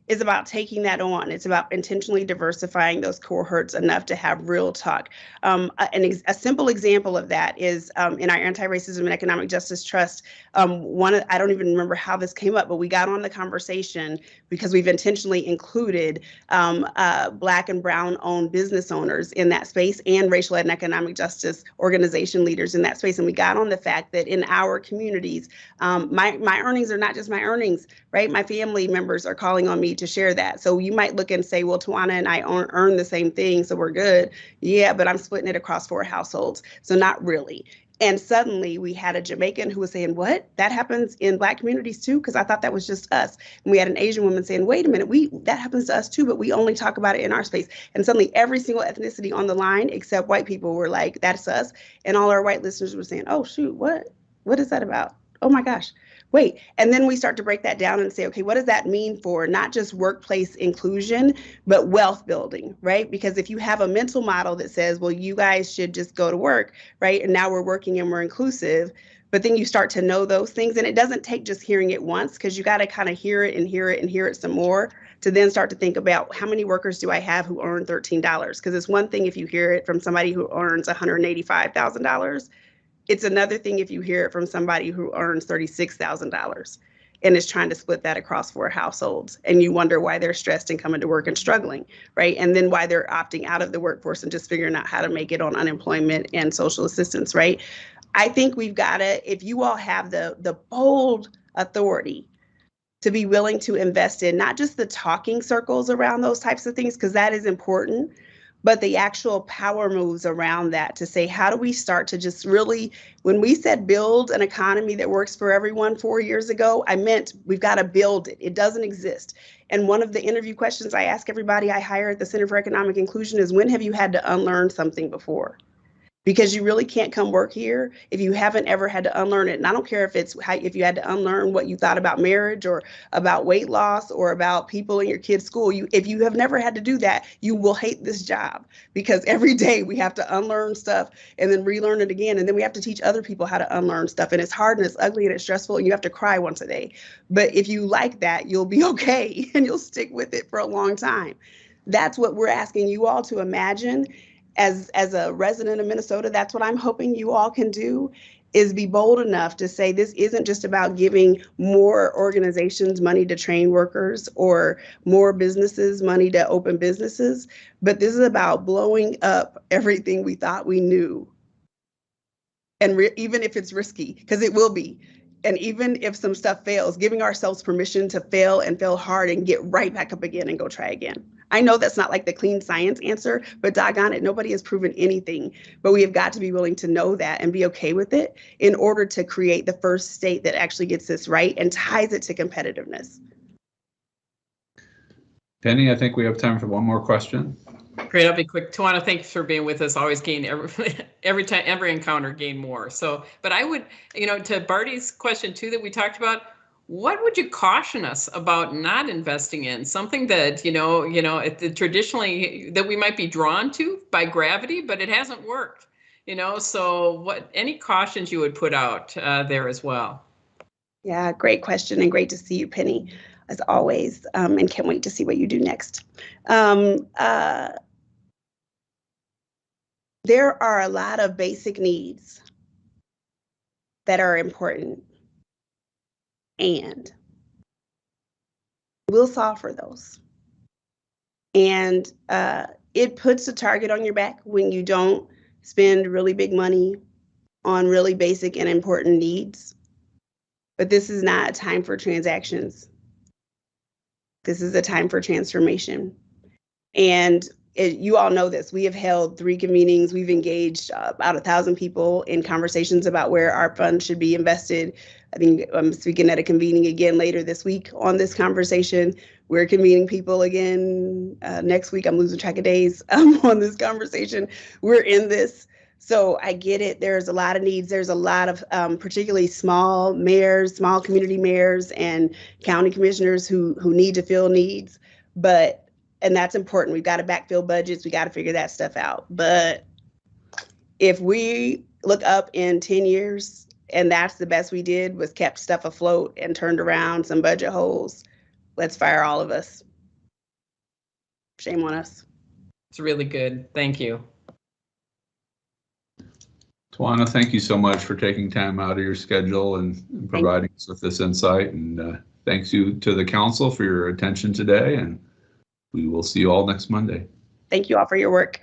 is about taking that on. It's about intentionally diversifying those cohorts enough to have real talk. A simple example of that is in our Anti-Racism and Economic Justice Trust, I don't even remember how this came up, but we got on the conversation because we've intentionally included Black and Brown-owned business owners in that space and racial and economic justice organization leaders in that space. And we got on the fact that in our communities, my earnings are not just my earnings, right? My family members are calling on me to share that. So you might look and say, well, Tawana and I earn the same thing, so we're good. Yeah, but I'm splitting it across 4 households. So not really. And suddenly we had a Jamaican who was saying, what? That happens in Black communities too? Because I thought that was just us. And we had an Asian woman saying, wait a minute, that happens to us too, but we only talk about it in our space. And suddenly every single ethnicity on the line, except white people, were like, that's us. And all our white listeners were saying, oh, shoot, what? What is that about? Oh my gosh. Wait, and then we start to break that down and say, okay, what does that mean for not just workplace inclusion, but wealth building, right? Because if you have a mental model that says, well, you guys should just go to work, right? And now we're working and we're inclusive, but then you start to know those things. And it doesn't take just hearing it once, because you got to kind of hear it and hear it and hear it some more to then start to think about how many workers do I have who earn $13? Because it's one thing if you hear it from somebody who earns $185,000. It's another thing if you hear it from somebody who earns $36,000 and is trying to split that across 4 households. And you wonder why they're stressed and coming to work and struggling, right? And then why they're opting out of the workforce and just figuring out how to make it on unemployment and social assistance, right? I think we've got to, if you all have the bold authority to be willing to invest in not just the talking circles around those types of things, because that is important, but the actual power moves around that to say, how do we start to just really, when we said build an economy that works for everyone 4 years ago, I meant we've got to build it. It doesn't exist. And one of the interview questions I ask everybody I hire at the Center for Economic Inclusion is, when have you had to unlearn something before? Because you really can't come work here if you haven't ever had to unlearn it. And I don't care if you had to unlearn what you thought about marriage or about weight loss or about people in your kid's school. If you have never had to do that, you will hate this job, because every day we have to unlearn stuff and then relearn it again. And then we have to teach other people how to unlearn stuff. And it's hard and it's ugly and it's stressful and you have to cry once a day. But if you like that, you'll be okay and you'll stick with it for a long time. That's what we're asking you all to imagine. As a resident of Minnesota, that's what I'm hoping you all can do, is be bold enough to say this isn't just about giving more organizations money to train workers or more businesses money to open businesses, but this is about blowing up everything we thought we knew. And even if it's risky, because it will be, and even if some stuff fails, giving ourselves permission to fail and fail hard and get right back up again and go try again. I know that's not like the clean science answer, but doggone it, nobody has proven anything. But we have got to be willing to know that and be okay with it in order to create the first state that actually gets this right and ties it to competitiveness. Penny, I think we have time for one more question. Great, I'll be quick. Tawana, thanks for being with us. Always gain every encounter, gain more. So, but I would, to Barty's question too that we talked about, what would you caution us about not investing in? Something that, traditionally that we might be drawn to by gravity, but it hasn't worked, so any cautions you would put out there as well? Yeah, great question and great to see you, Penny, as always, and can't wait to see what you do next. There are a lot of basic needs that are important, and we'll solve for those. And it puts a target on your back when you don't spend really big money on really basic and important needs. But this is not a time for transactions. This is a time for transformation. And you all know this. We have held 3 convenings. We've engaged about 1,000 people in conversations about where our funds should be invested. I think I'm speaking at a convening again later this week on this conversation. We're convening people again next week. I'm losing track of days on this conversation. We're in this. So I get it. There's a lot of needs. There's a lot of particularly small mayors, small community mayors and county commissioners who need to fill needs. And that's important. We've got to backfill budgets. We got to figure that stuff out. But if we look up in 10 years and that's the best we did was kept stuff afloat and turned around some budget holes, let's fire all of us. Shame on us. It's really good. Thank you. Tawana, thank you so much for taking time out of your schedule and providing us with this insight. And thanks you to the council for your attention today. And we will see you all next Monday. Thank you all for your work.